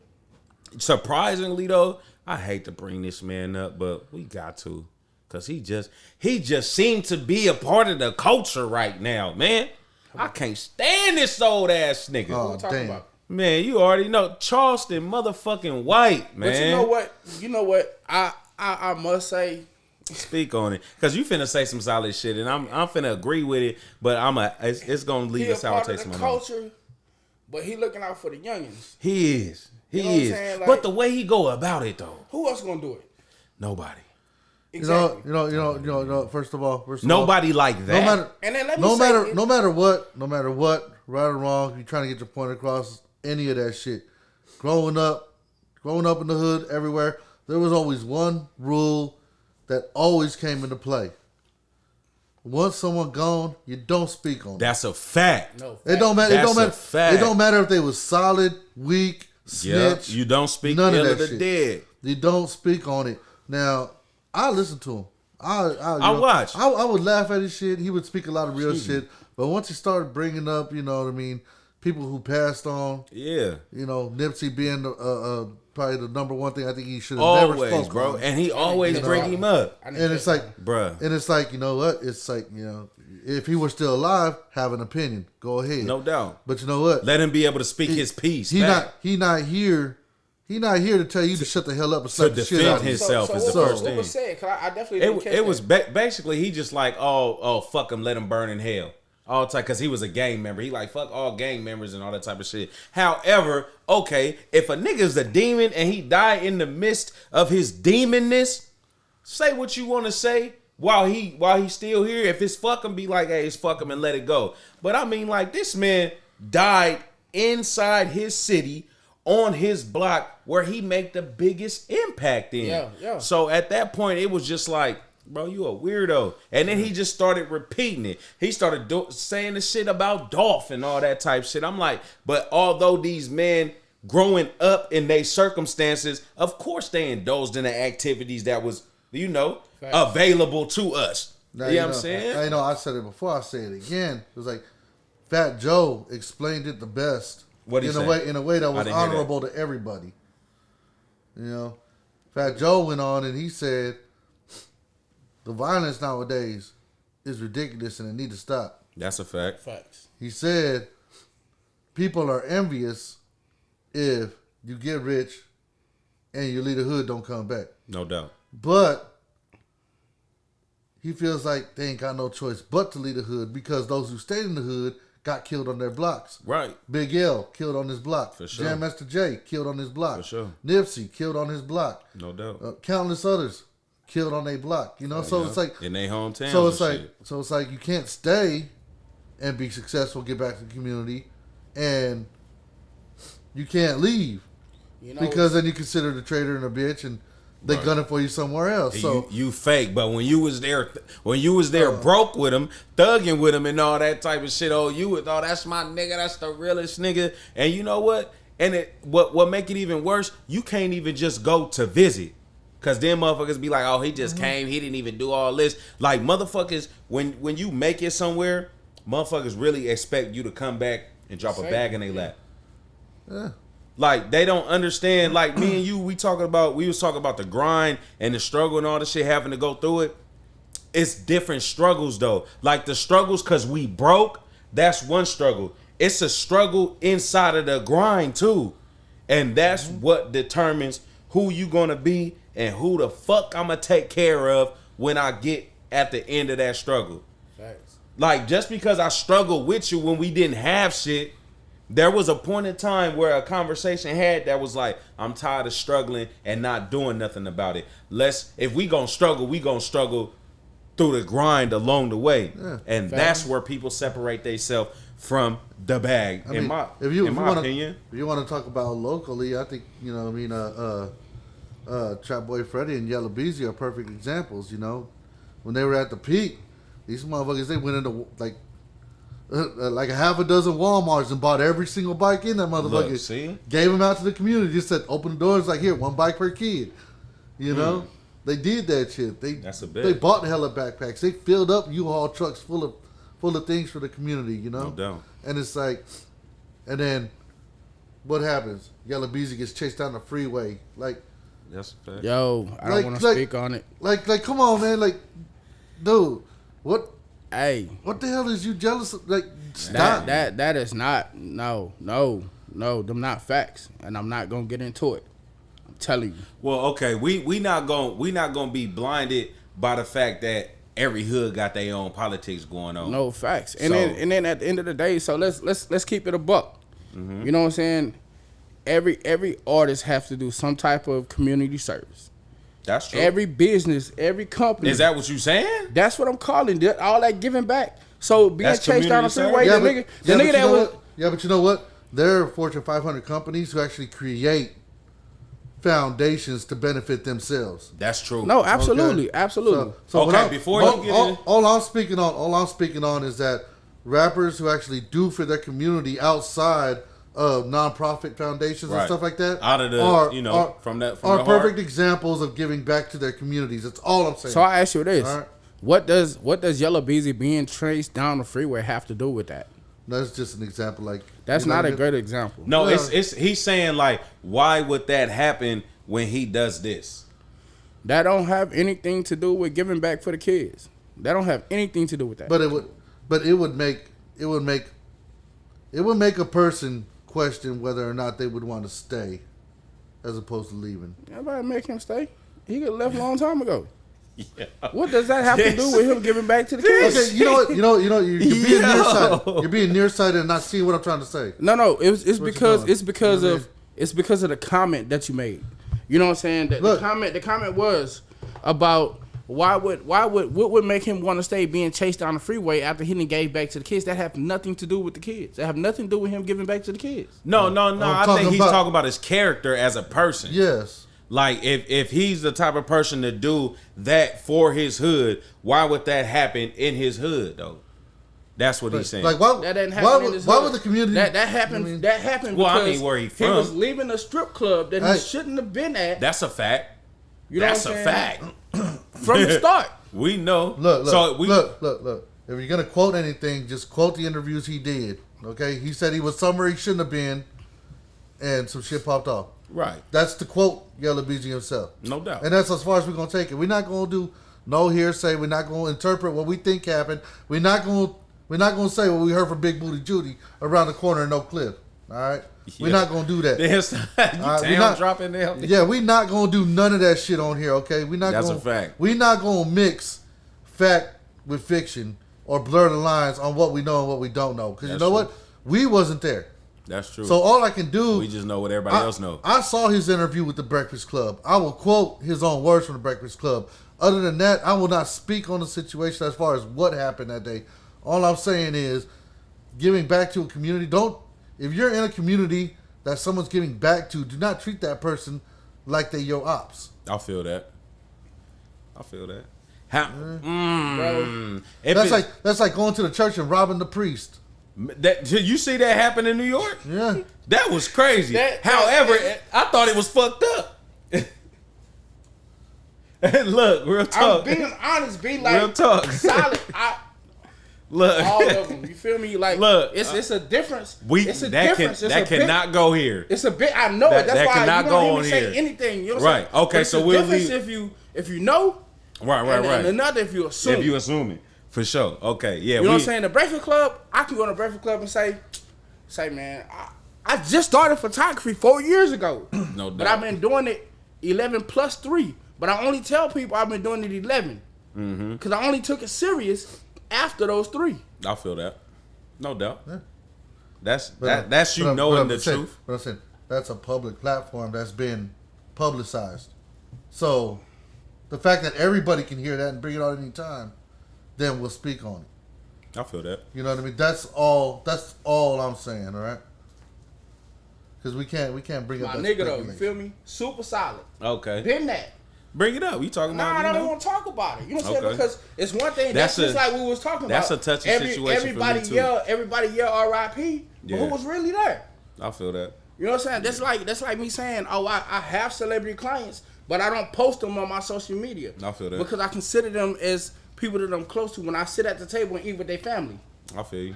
surprisingly though, I hate to bring this man up, but we got to. Cause he just seemed to be a part of the culture right now, man. I can't stand this old ass nigga. Oh, what we talking about? Man, you already know Charleston motherfucking White, man. But you know what? I must say. Speak on it, cause you finna say some solid shit, and I'm finna agree with it. But it's gonna leave us how it takes my culture. But he looking out for the youngins. He is. He is. Like, but the way he go about it though. Who else gonna do it? Nobody. Exactly. You know. First of all, nobody like that. No matter what, right or wrong, you're trying to get your point across. Any of that shit. Growing up in the hood, everywhere, there was always one rule that always came into play. Once someone gone, you don't speak on it. That's a fact. No, fact. It don't matter. It don't matter if they was solid, weak, snitch. You don't speak none ill of of the shit. dead. You don't speak on it. Now, I listen to him. I watch. I would laugh at his shit. He would speak a lot of real shit. But once he started bringing up, you know what I mean, people who passed on. Yeah. You know, Nipsey being probably the number one thing I think he should have never spoken, bro. And he always bring him up. And it's like, bruh. And it's like, you know what? It's like, you know, if he were still alive, have an opinion. Go ahead. No doubt. But you know what? Let him be able to speak his piece. He not here to tell you to shut the hell up and slap the shit out of himself. So is the first thing. What was said? Cause I definitely it was basically he just like fuck him, let him burn in hell. All the time, because he was a gang member. He like, fuck all gang members and all that type of shit. However, okay, if a nigga's a demon and he died in the midst of his demonness, say what you want to say while he's still here. If it's fuck him, be like, hey, it's fuck him and let it go. But I mean, like, this man died inside his city on his block where he make the biggest impact in. Yeah. So at that point, it was just like, bro, you a weirdo. And then he just started repeating it. He started saying the shit about Dolph and all that type shit. I'm like, but although these men growing up in their circumstances, of course they indulged in the activities that was, you know, available to us. Now, you know what I'm saying? I said it before, I say it again. It was like Fat Joe explained it the best. What in a way that was honorable to everybody. You know, Fat Joe went on and he said, the violence nowadays is ridiculous and it need to stop. That's a fact. Facts. He said, people are envious if you get rich and you leave the hood, don't come back. No doubt. But he feels like they ain't got no choice but to leave the hood because those who stayed in the hood got killed on their blocks. Right. Big L killed on his block. For sure. Jam Master Jay killed on his block. For sure. Nipsey killed on his block. No doubt. Countless others killed on their block. You know, so it's like in their hometown. So it's like you can't stay and be successful, get back to the community, and you can't leave. You know, because then you consider the traitor and a bitch, and they gunning for you somewhere else. So you fake, but when you was there broke with him, thugging with him, and all that type of shit, that's my nigga, that's the realest nigga. And you know what? And what make it even worse? You can't even just go to visit, cause then motherfuckers be like, oh, he just came, he didn't even do all this. Like motherfuckers, when you make it somewhere, motherfuckers really expect you to come back and drop a bag in their lap. Yeah. Like they don't understand. Like me and you, we was talking about the grind and the struggle and all the shit, having to go through it. It's different struggles though. Like the struggles cause we broke, that's one struggle. It's a struggle inside of the grind too. And that's what determines who you gonna be and who the fuck I'ma take care of when I get at the end of that struggle. Facts. Like just because I struggled with you when we didn't have shit, there was a point in time where a conversation had that was like, I'm tired of struggling and not doing nothing about it. If we gonna struggle through the grind along the way. Yeah. And that's where people separate themselves from the bag. In my opinion. If you want to talk about locally, I think, Trap Boy Freddy and Yellow Beezy are perfect examples, When they were at the peak, these motherfuckers, they went into like a half a dozen Walmarts and bought every single bike in that motherfucker. Look, see? Gave them out to the community. Just said, open the doors, like, here, one bike per kid. They did that shit. That's a bit. They bought hella backpacks. They filled up U-Haul trucks full of things for the community, No doubt. And it's like, and then what happens? Yellow Beezy gets chased down the freeway. Like, that's a fact. Yo, I don't want to speak on it. Like, come on, man. Like, dude, what? Hey, what the hell is you jealous of? Like, stop. That is not no. Them not facts, and I'm not gonna get into it. I'm telling you. Well, okay, we not gonna be blinded by the fact that every hood got their own politics going on. No facts, and then at the end of the day, so let's keep it a buck. Mm-hmm. You know what I'm saying? Every artist have to do some type of community service. That's true. Every business, every company. Is that what you saying? That's what I'm calling it. All that giving back. So being chased down the freeway, but you know what? There are Fortune 500 companies who actually create foundations to benefit themselves. That's true. No, absolutely, okay. Absolutely. So all I'm speaking on is that rappers who actually do for their community outside of nonprofit foundations and stuff like that are perfect examples of giving back to their communities. That's all I'm saying. So I ask you this: right? What does Yellow Beezy being chased down the freeway have to do with that? That's just an example. Like, that's not a great example. No, it's he's saying like, why would that happen when he does this? That don't have anything to do with giving back for the kids. That don't have anything to do with that. But it would make a person question whether or not they would want to stay as opposed to leaving. Everybody make him stay. He could have left a long time ago. Yeah. What does that have to do with him giving back to the kids? Okay, you know what? You're being nearsighted. You're being nearsighted and not seeing what I'm trying to say. No, it's because of the comment that you made. You know what I'm saying? The comment was about what would make him want to stay being chased down the freeway after he didn't gave back to the kids. That have nothing to do with the kids. That have nothing to do with him giving back to the kids. No. I think he's talking about his character as a person. Yes. Like if he's the type of person to do that for his hood, why would that happen in his hood though? That's what he's saying. Like why would the community that happened? That happened. Well, because I mean, where he from? He was leaving a strip club that he shouldn't have been at. That's a fact. That's a fact. From the start. We know. Look. If you're gonna quote anything, just quote the interviews he did. Okay, he said he was somewhere he shouldn't have been, and some shit popped off. Right. That's to quote Yellow Beezy himself. No doubt. And that's as far as we're gonna take it. We're not gonna do no hearsay. We're not gonna interpret what we think happened. We're not gonna say what we heard from Big Booty Judy around the corner in Oak Cliff. All right. Yeah. We're not gonna do that. Dropping them. Yeah, we're not gonna do none of that shit on here. Okay. That's a fact. We're not gonna mix fact with fiction or blur the lines on what we know and what we don't know. Because you know what? We wasn't there. That's true. So all I can do... We just know what everybody else knows. I saw his interview with The Breakfast Club. I will quote his own words from The Breakfast Club. Other than that, I will not speak on the situation as far as what happened that day. All I'm saying is giving back to a community. If you're in a community that someone's giving back to, do not treat that person like they your ops. I feel that. How? Bro. That's like going to the church and robbing the priest. That you see that happen in New York? Yeah, that was crazy. However, I thought it was fucked up. Look, real talk. I'm being honest, be like real talk. solid. Look, all of them. You feel me? Like, look, it's a difference. It's a difference. That cannot go here. It's a bit. I know it. That's why cannot you go don't on even here. say anything. You know what right? I'm saying? Okay, so we'll leave. If you know. Right. And another if you assume. If you assume it. For sure. Okay, yeah. You know what I'm saying? The Breakfast Club, I can go to the Breakfast Club and say, man, I just started photography 4 years ago. No doubt. But I've been doing it 11 plus 3. But I only tell people I've been doing it 11. Because I only took it serious after those 3. I feel that. No doubt. Yeah. That's you knowing the truth. But I'm saying, that's a public platform that's been publicized. So the fact that everybody can hear that and bring it out any time, then we'll speak on it. I feel that. You know what I mean? That's all I'm saying, all right? Because we can't bring up My that nigga though, you feel me? Super solid. Okay. Been that. Bring it up. We talking about I don't want to talk about it. You know what I'm saying? Because it's one thing. That's just like we was talking about. That's a touchy situation for me too. Everybody yell R.I.P. But who was really there? I feel that. You know what I'm saying? That's like me saying, oh, I have celebrity clients, but I don't post them on my social media. I feel that. Because I consider them as people that I'm close to when I sit at the table and eat with their family. I feel you.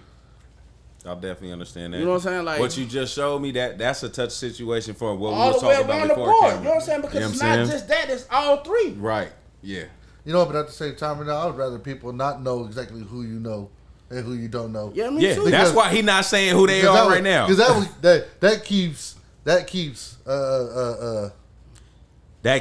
I definitely understand that. You know what I'm saying? Like what you just showed me, that's a touch situation for what all we were the way talking around about the before board. camera. You know what I'm saying? Because You know it's what I'm not saying? just that; it's all 3. Right. Yeah. You know, but at the same time, I would rather people not know exactly who you know and who you don't know. Yeah, me too. That's why he not saying who they are right now. Because that keeps that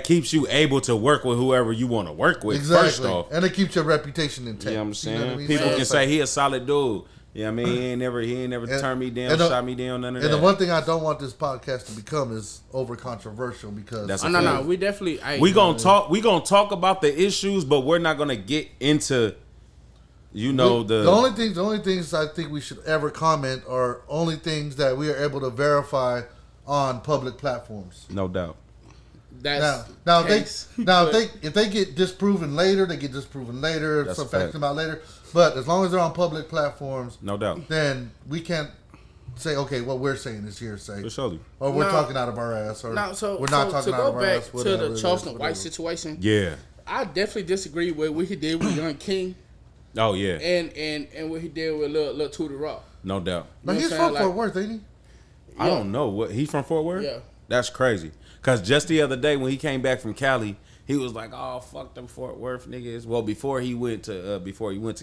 keeps you able to work with whoever you want to work with. Exactly. First off, and it keeps your reputation intact. You know what I'm saying? You know what I mean? People So can say he a solid dude. Yeah, I mean, he ain't never turned me down, shot me down, none of that. And the one thing I don't want this podcast to become is over controversial because no, we definitely we gonna talk about the issues, but we're not gonna get into the only things I think we should ever comment are only things that we are able to verify on public platforms. No doubt. If they get disproven later, they get disproven later. That's some a fact. facts come out later. But as long as they're on public platforms, no doubt, then we can't say, okay, what we're saying is hearsay. For sure. Or we're talking out of our ass. Or we're not talking out of our ass. To go back to the Charleston White situation, yeah, I definitely disagree with what he did with Young King. Oh yeah, and what he did with Lil Tootie Raw. No doubt. But he's from Fort Worth, ain't he? I don't know what he's from Fort Worth. Yeah, that's crazy. Cause just the other day when he came back from Cali, he was like, "Oh, fuck them Fort Worth niggas." Well, before he went to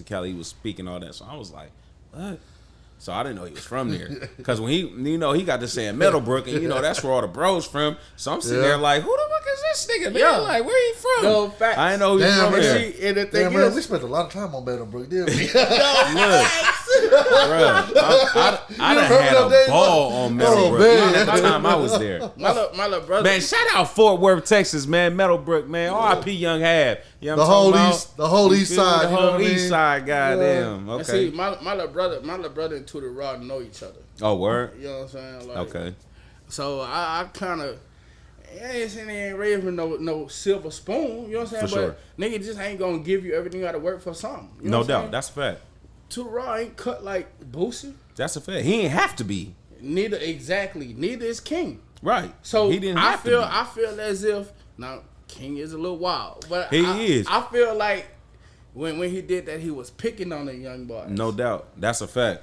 Cali, he was speaking all that. So I was like, "What?" So I didn't know he was from there. Cause when he got to saying Meadowbrook, and that's where all the bros from. So I'm sitting there like, "Who the fuck is this nigga? Man? Yeah. Like, where he from?" No facts. I didn't know he was from there. And the thing is, we spent a lot of time on Meadowbrook, didn't we? Bro, I done had a ball on Meadowbrook at the time I was there. My little brother. Man, shout out Fort Worth, Texas, man. Meadowbrook, man. R.I.P. Young Hab. You know what I'm talking about? The whole east side. The whole east side, goddamn. Okay. And see, my little brother and Tootie Raw know each other. Oh, word? You know what I'm saying? Like, okay. So I kind of, ain't saying they ain't raised with no silver spoon. You know what I'm saying? For sure. But nigga just ain't gonna give you everything you gotta work for something. You know No what I'm doubt. saying? That's a fact. Tootie Raw ain't cut like Boosie. That's a fact. He ain't have to be. Neither is King. Right. So he didn't have to be. I feel as if now King is a little wild, but he is. I feel like when he did that, he was picking on the young boys. No doubt. That's a fact.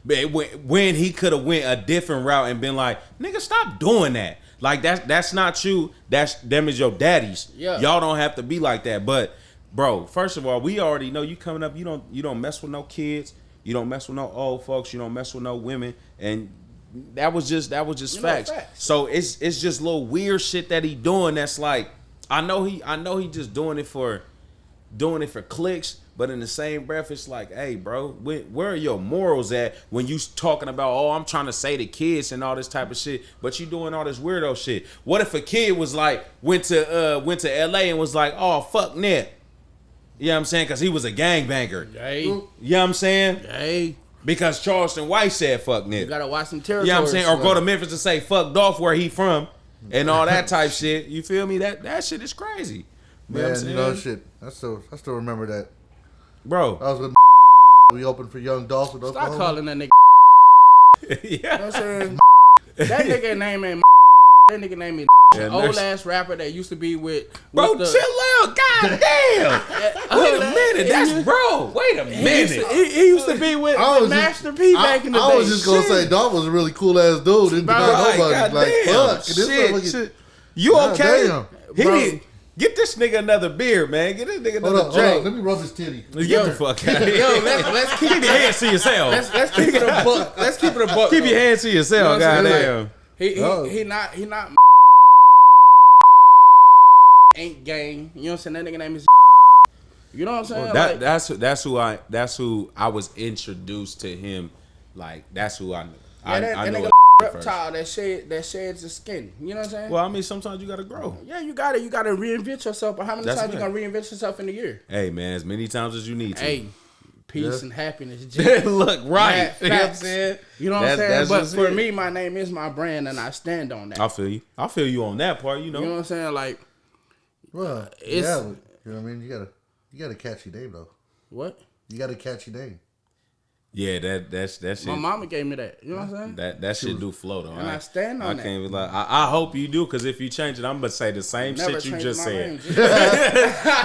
But when he could have went a different route and been like, nigga, stop doing that. Like that's not you. That's them is your daddies. Yeah. Y'all don't have to be like that. But bro, first of all, we already know you coming up. You don't mess with no kids. You don't mess with no old folks. You don't mess with no women. And that was just facts. So it's just little weird shit that he doing. That's like I know he just doing it for clicks. But in the same breath, it's like, hey, bro, where are your morals at when you talking about, oh, I'm trying to say to kids and all this type of shit, but you doing all this weirdo shit? What if a kid was like, went to LA and was like, oh, fuck Nip? You know what I'm saying? Because he was a gangbanger. Hey. You know what I'm saying? Hey. Because Charleston White said fuck Nip. You gotta watch some territory. You know what I'm saying? Or go to Memphis and say fuck Dolph where he from. and all that type shit. You feel me? That shit is crazy. Man, you know shit. I still remember that. Bro. I was with we opened for Young Dolph with Stop Oklahoma. calling that nigga. Yeah. You know what I'm saying? That nigga name ain't that nigga name is old ass rapper that used to be with Bro, the, chill out. God damn. Wait a minute. That's bro. Wait a minute. He used to be with Master P back in the day. I was just gonna say Dolph was a really cool ass dude. Didn't deny nobody. Like fuck. Shit. You okay? Damn. Get this nigga another beer, man. Get this nigga another Hold drink. on. Let me rub his titty. Get the fuck out of here. Yo, let's keep Keep your hands to yourself. Let's keep it a buck. Let's keep it a buck. Keep your hands to yourself, You know what I'm goddamn. He not ain't gang. You know what I'm saying? That nigga name is. You know what I'm saying? Well, that's who I was introduced to him. Like that's who I knew. Yeah, that I knew nigga it reptile that sheds the skin. You know what I'm saying? Well, I mean, sometimes you gotta grow. Yeah, you gotta reinvent yourself. But how many That's times you right. gonna reinvent yourself in a year? Hey, man, as many times as you need to. Hey, peace and happiness. Look, right. Mad You know what I'm facts. saying? You know what I'm saying? That's But just for it. me, my name is my brand, and I stand on that. I feel you. I feel you on that part. You know. You know what I'm saying? Like, Well, It's- yeah, you know what I mean. You got a catchy name though. what? You got a catchy name. Yeah, that shit. My mama gave me that. You know what I'm saying? That shit do flow though. And I stand on I that. can't be like. I hope you do, because if you change it, I'm gonna say the same Never shit you changed just my said. name.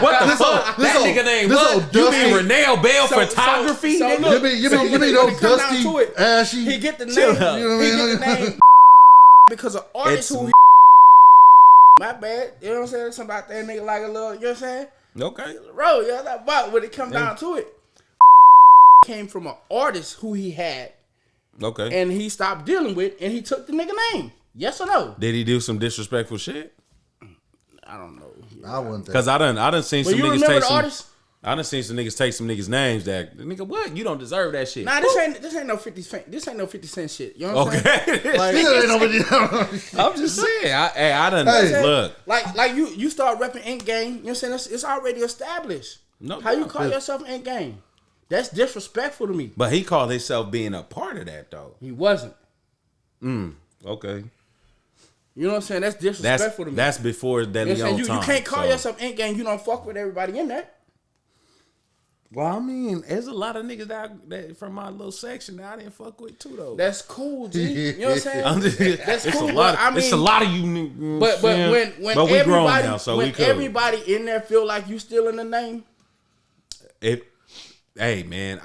What the fuck? That old- nigga name this what? old You dusty- mean Renell Bell So- photography? so nigga? look, You so mean when those it come down dusty, to it, ashy? He get the Chill name. out. You know what I He mean? get the name because of artists It's- who. My bad. You know what I'm saying? Something about that nigga like a little. You know what I'm saying? Okay. Bro, yeah, that but when it come down to it, came from an artist who he had, Okay. and he stopped dealing with, and he took the nigga name. Yes or no? Did he do some disrespectful shit? I don't know. I wouldn't. Cause I done seen But some you niggas remember take the some. artist? I done seen some niggas take some niggas names that nigga what? You don't deserve that shit. Nah, this ain't no 50 Cent. This ain't no 50 Cent shit. You know what I'm saying? Okay. Like, Still ain't nobody. I'm just saying. I done Hey. look. like you start repping Ink Gang. You know what I'm saying? It's already established. No How you doubt. call yourself Ink Gang? That's disrespectful to me. But he called himself being a part of that though. He wasn't. Okay. You know what I'm saying? That's disrespectful to me. That's before you know what I'm saying? DeLeon You time. can't call so. yourself Ink Gang. You don't fuck with everybody in there. Well, I mean, there's a lot of niggas that from my little section that I didn't fuck with too though. That's cool, G. You know what I'm saying? I'm just, That's it's cool, a lot. but I mean- it's a lot of you. Niggas, But when but we grown everybody now, so when we could. everybody in there feel like you still in the name, Hey man,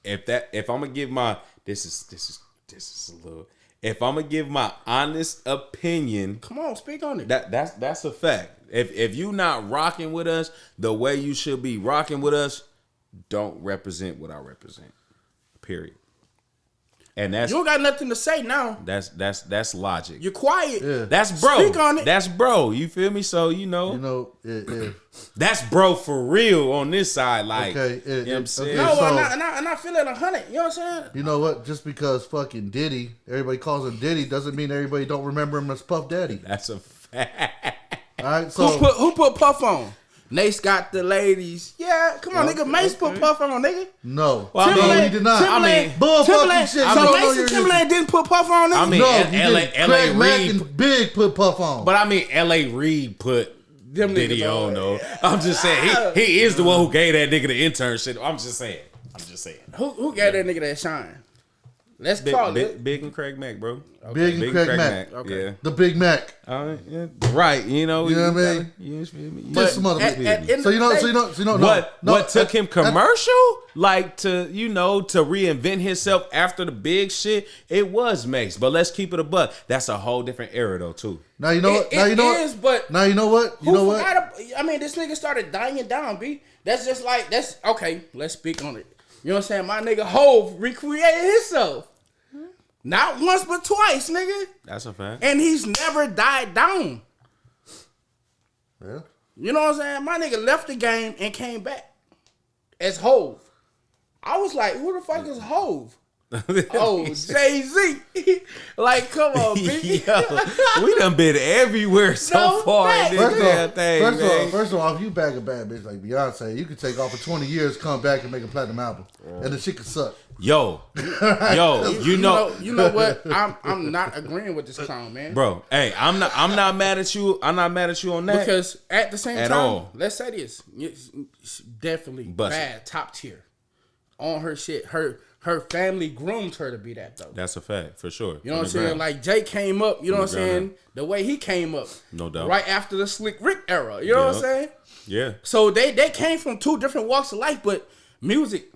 if I'm gonna give my this is a little. If I'm gonna give my honest opinion, come on, speak on it. that's a fact. If you not rocking with us the way you should be rocking with us, don't represent what I represent. Period. And You don't got nothing to say now. that's logic. You're quiet. Yeah. That's bro. Speak on it. That's bro. You feel me? So You know, that's bro for real on this side. Like, Okay, you know what I'm saying? No, so- and I feel it 100. You know what I'm saying? you know what? Just because fucking Diddy, everybody calls him Diddy, doesn't mean everybody don't remember him as Puff Daddy. That's a fact. All right, so Who put Puff on? Nace got the ladies. Yeah, come on, nigga. Mace put Puff on, nigga. no, Well, I mean- no, he did not. Timberland, bullfucking shit. So You don't know Mace your and Timberland didn't put Puff on, nigga. I mean, No, L- he LA didn't. Craig Mack Reid and Big put Puff on. But I mean, L.A. Reid put Them Diddy niggas on on. though. I'm just saying he is the one who gave that nigga the internship. I'm just saying. Who got that nigga that shine? Let's call it. Big and Craig Mack, bro. Big and Craig Mack. Okay. Yeah. The Big Mac. Yeah. Right. You know. You know what I mean? You feel me? Just some other at- at people. So you know, What took him commercial? Like to reinvent himself after the big shit? It was Mace. But let's keep it a buck. That's a whole different era though too. Now you know what? It Now you know is, what? but Now you know what? You know what? I mean, this nigga started dying down, B. That's just like, that's, okay, let's speak on it. You know what I'm saying? My nigga Hove recreated himself. Not once, but twice, nigga. That's a fact. And he's never died down. Yeah. You know what I'm saying? My nigga left the game and came back as Hove. I was like, who the fuck is Hove? Oh, Jay-Z. Like, come on, B. Yo, we done been everywhere so No far in facts. this damn thing, man. First of all, if you bag a bad bitch like Beyonce, you could take off for 20 years, come back and make a platinum album, and the shit could suck. Yo, you know what? I'm not agreeing with this clown, man. bro. Hey, I'm not mad at you. I'm not mad at you on that. Because at the same At time, all. let's say this, it's definitely Bust it. bad, top tier on her shit. Her family groomed her to be that though. That's a fact for sure. You know what I'm saying? Like Jay came up, you know what I'm Underground. saying? The way he came up, No doubt. right after the Slick Rick era. You know what I'm Yeah. saying? Yeah, So they came from two different walks of life, but music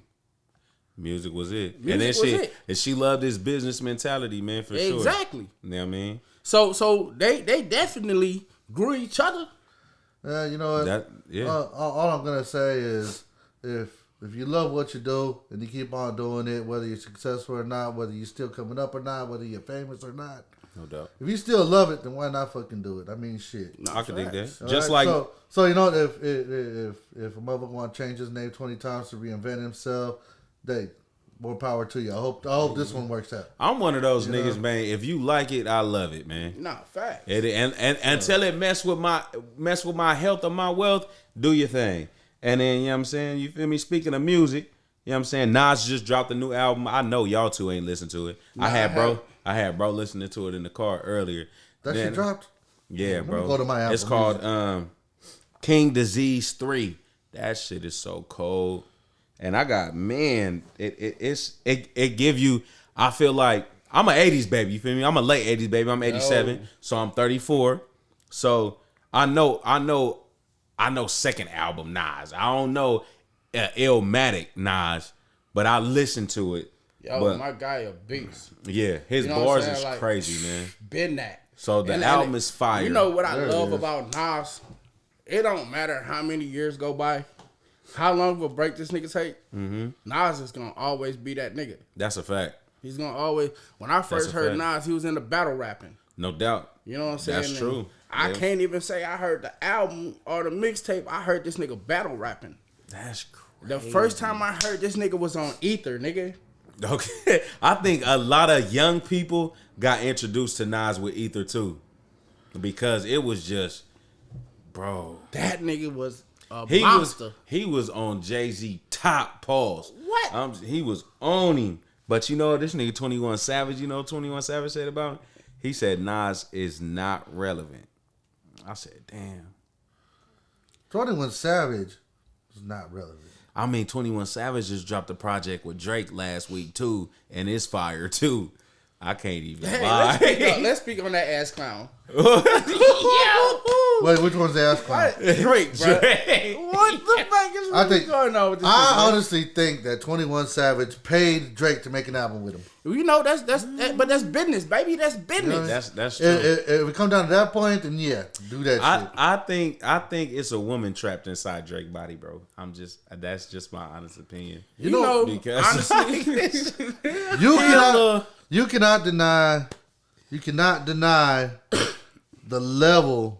music was it. Music and then was it. and she loved his business mentality, man, for sure. exactly. You know what I mean? So they definitely grew each other. You know what? That yeah. All I'm gonna say is if you love what you do and you keep on doing it, whether you're successful or not, whether you're still coming up or not, whether you're famous or not, No doubt. if you still love it, then why not fucking do it? I mean, shit. I could dig that. All Just right? like so you know, if a motherfucker want to change his name 20 times to reinvent himself, more power to you. I hope this one works out. I'm one of those niggas, man. If you like it, I love it, man. Nah, facts. And until it mess with my health or my wealth, do your thing. And then, you know what I'm saying? You feel me? Speaking of music, you know what I'm saying? Nas just dropped a new album. I know y'all two ain't listened to it. I had bro listening to it in the car earlier. That shit dropped? Yeah, Let me bro. go to my Apple it's called King Disease 3. That shit is so cold. And I got, man, it give you, I feel like, I'm an 80s baby, you feel me? I'm a late 80s baby. I'm 87, so I'm 34. So I know second album Nas. I don't know Illmatic Nas, but I listen to it. Yo, but, my guy a beast. yeah, his You know what bars I'm is saying? Like, crazy, man. Been that. So the album is fire. You know what I There it love is. about Nas? It don't matter how many years go by, how long of a break this nigga take. Mm-hmm. Nas is gonna always be that nigga. That's a fact. He's gonna always. When I first a heard fact. Nas, he was in the battle rapping. No doubt. You know what I'm saying? That's And true. I Yeah. can't even say I heard the album or the mixtape. I heard this nigga battle rapping. That's crazy. The first time I heard this nigga was on Ether, nigga. Okay. I think a lot of young people got introduced to Nas with Ether too. Because it was just, bro. That nigga was a He monster. was on Jay-Z top pause. What? He was on him. But you know this nigga 21 Savage, you know 21 Savage said about him? He said Nas is not relevant. I said, damn. 21 Savage is not relevant. I mean, 21 Savage just dropped a project with Drake last week too, and it's fire too. I can't even Hey, lie. let's speak on that ass clown. Wait, which one's the ass clown? Drake, bro. Drake. What the fuck is I think- going on with this? I nigga, man? honestly think that 21 Savage paid Drake to make an album with him. You know but that's business, baby. That's business. That's true. If it come down to that point, then yeah, do that shit. I think it's a woman trapped inside Drake's body, bro. That's just my honest opinion. You know, Because honestly, You cannot deny the level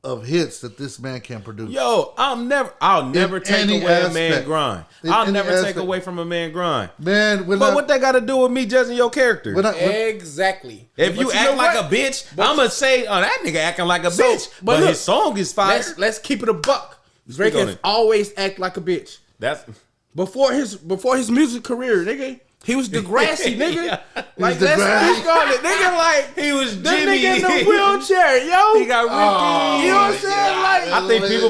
of hits that this man can produce. yo, I'll never take any away a man aspect. grind. In I'll any never take aspect. away from a man grind. Man, But what that got to do with me judging your character? exactly. If you But act know like what? a bitch, I'm gonna say, oh, that nigga acting like a bitch. But look, his song is fire. Let's keep it a buck. Drake on has it. always act like a bitch. That's Before his music career, nigga, he was Degrassi, nigga. Yeah. Like, He was let's Degrassi. speak on it, nigga. Like, he was this Jimmy. nigga in the wheelchair, yo. He got Ricky. You know what I'm saying? Like, I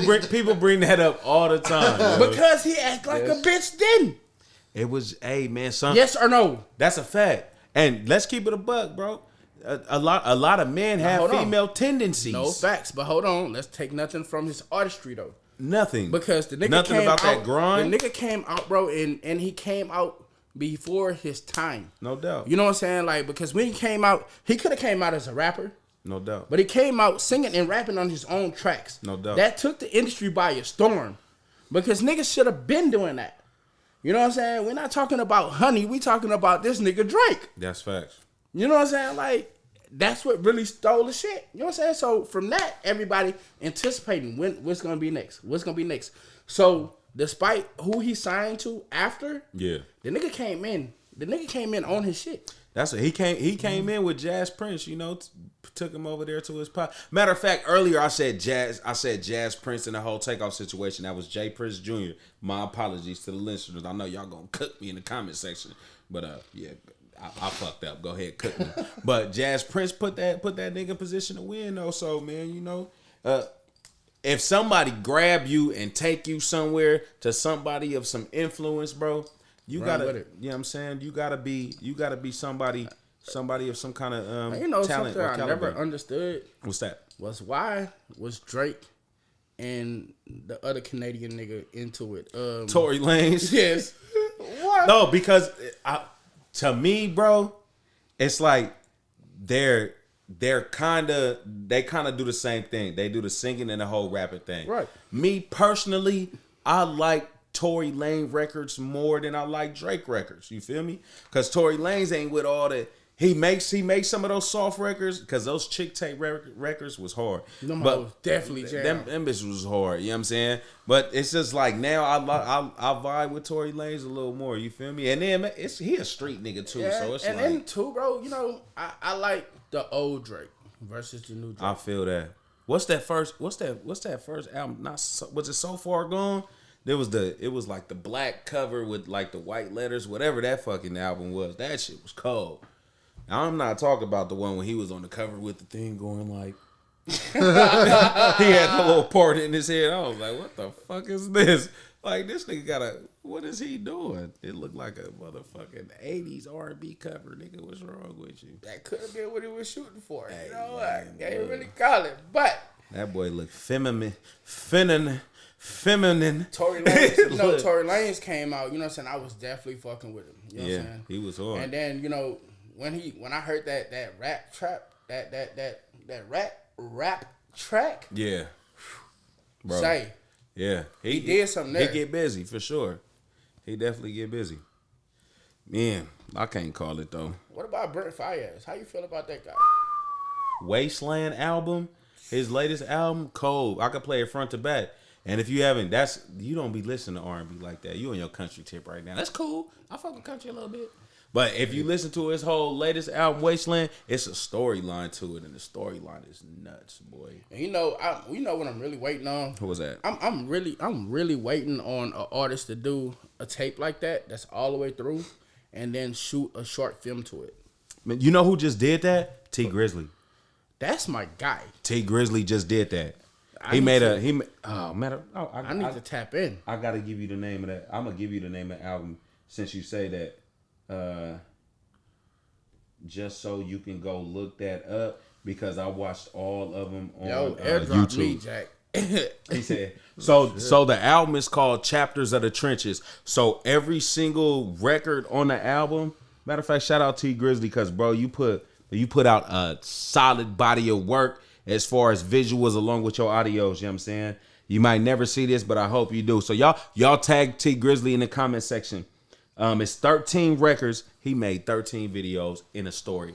think people bring that up all the time. yo. because he act like a bitch then. It was, hey man, son. Yes or no? That's a fact. And let's keep it a buck, bro. A lot of men have hold on. female tendencies. No facts, but hold on. Let's take nothing from his artistry, though. Nothing. Because the nigga Nothing came about out, that grind. The nigga came out, bro, and he came out before his time. No doubt. You know what I'm saying? Like, because when he came out, he could have came out as a rapper, No doubt. but he came out singing and rapping on his own tracks. No doubt. That took the industry by a storm. Because niggas should have been doing that. You know what I'm saying? We're not talking about Honey. We talking about this nigga Drake. That's facts. You know what I'm saying? Like, that's what really stole the shit. You know what I'm saying? So from that, everybody anticipating what's gonna be next. What's gonna be next. So despite who he signed to after, Yeah. the nigga came in The nigga came in on his shit. That's what he came in with Jazz Prince, you know, took him over there to his pop. Matter of fact, earlier I said Jazz Prince in the whole Takeoff situation. That was Jay Prince Jr. My apologies to the listeners. I know y'all gonna cook me in the comment section, but yeah, I fucked up. Go ahead, cook me. But Jazz Prince put that nigga in position to win though. So man, you know, if somebody grab you and take you somewhere to somebody of some influence, bro. You Run gotta, with it. you know what I'm saying? You gotta be somebody of some kind of You know, talent something or I caliber. never understood What's that? why was Drake and the other Canadian nigga into it? Tory Lanez. Yes. What? No, because to me, bro, it's like they kind of do the same thing. They do the singing and the whole rapping thing. Right. Me personally, I like Tory Lanez records more than I like Drake records. You feel me? Because Tory Lanez ain't with all that. He makes some of those soft records because those chick tape records was hard. Them but hoes definitely jam. them bitches was hard. You know what I'm saying? But it's just like now I vibe with Tory Lanez a little more. You feel me? And then he a street nigga too. Yeah, So it's and like then too, bro. You know, I like the old Drake versus the new Drake. I feel that. What's that first album? Was it So Far Gone? It was like the black cover with like the white letters, whatever that fucking album was. That shit was cold. I'm not talking about the one when he was on the cover with the thing going like he had a little part in his head. I was like, what the fuck is this? Like this nigga what is he doing? It looked like a motherfucking 80s R&B cover, nigga. What's wrong with you? That could have been what he was shooting for. Hey, you know man, what? Can't really call it, but That boy looked feminine. Tory Lanez, Tory Lanez came out. You know what I'm saying? I was definitely fucking with him. You know what I'm saying? He was hard. And then you know when I heard that rap trap that rap track. Yeah, bro. Say yeah, he did something there. He get busy for sure. He definitely get busy. Man, I can't call it though. What about Brent Faiyaz? How you feel about that guy? Wasteland album, his latest album, cold. I could play it front to back. And if you haven't, you don't be listening to R&B like that. You on your country tip right now. That's cool. I fuck with country a little bit. But if you listen to his whole latest album, Wasteland, it's a storyline to it, and the storyline is nuts, boy. And you know what I'm really waiting on? Who was that? I'm really waiting on an artist to do a tape like that's all the way through, and then shoot a short film to it. Man, you know who just did that? T Grizzly. That's my guy. T Grizzly just did that. I need to tap in. I gotta give you the name of that. I'm gonna give you the name of the album since you say that. Just so you can go look that up because I watched all of them on YouTube. Me, Jack. He said so the album is called Chapters of the Trenches. So every single record on the album, matter of fact, shout out T Grizzly because bro, you put out a solid body of work as far as visuals along with your audios, you know what I'm saying? You might never see this, but I hope you do. So y'all tag T Grizzly in the comment section. It's 13 records. He made 13 videos in a story.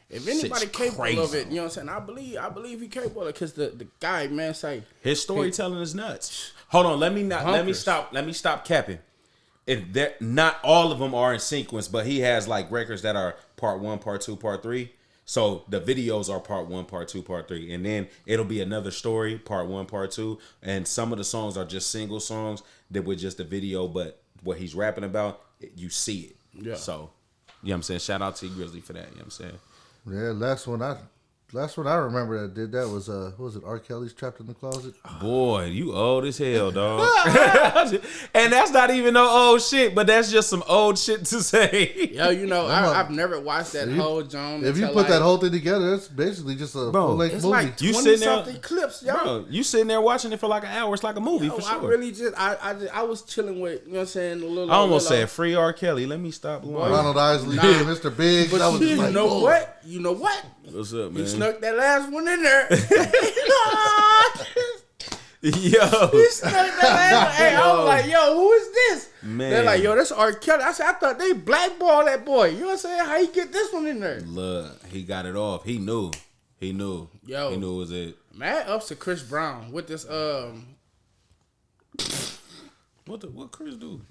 If anybody Shit's capable crazy. of it, you know what I'm saying? I believe he capable of it because the guy, man, say his storytelling is nuts. Hold on, let me stop capping. Not all of them are in sequence, but he has like records that are part 1, part 2, part 3. So the videos are part 1, part 2, part 3, and then it'll be another story, part 1, part 2, and some of the songs are just single songs that with just a video, but what he's rapping about, you see it. Yeah. So, you know what I'm saying? Shout out to Grizzly for that, you know what I'm saying? Yeah, last one I remember that did that was what was it? R. Kelly's Trapped in the Closet. Boy, you old as hell, dog. And that's not even no old shit, but that's just some old shit to say. Yo, you know, I've never watched that whole John. If you put that whole thing together, it's basically just a full length it's movie. like You 20 sitting there- something clips, yo. Bro, you sitting there watching it for like an hour. It's like a movie for sure. I really just I was chilling with, you know what I'm saying, a little. I almost said free R. Kelly. Let me stop lying. Ronald Isley, Nah. Mr. Biggs. But That was you just like, know whoa. what? You know what? What's up, man? He snuck that last one in there. Yo. He snuck that last one. Hey, I was like, yo, who is this? Man. They're like, yo, that's R. Kelly. I said, I thought they blackballed that boy. You know what I'm saying? How you get this one in there? Look, he got it off. He knew. Yo. He knew it was it. Mad ups to Chris Brown with this What Chris do?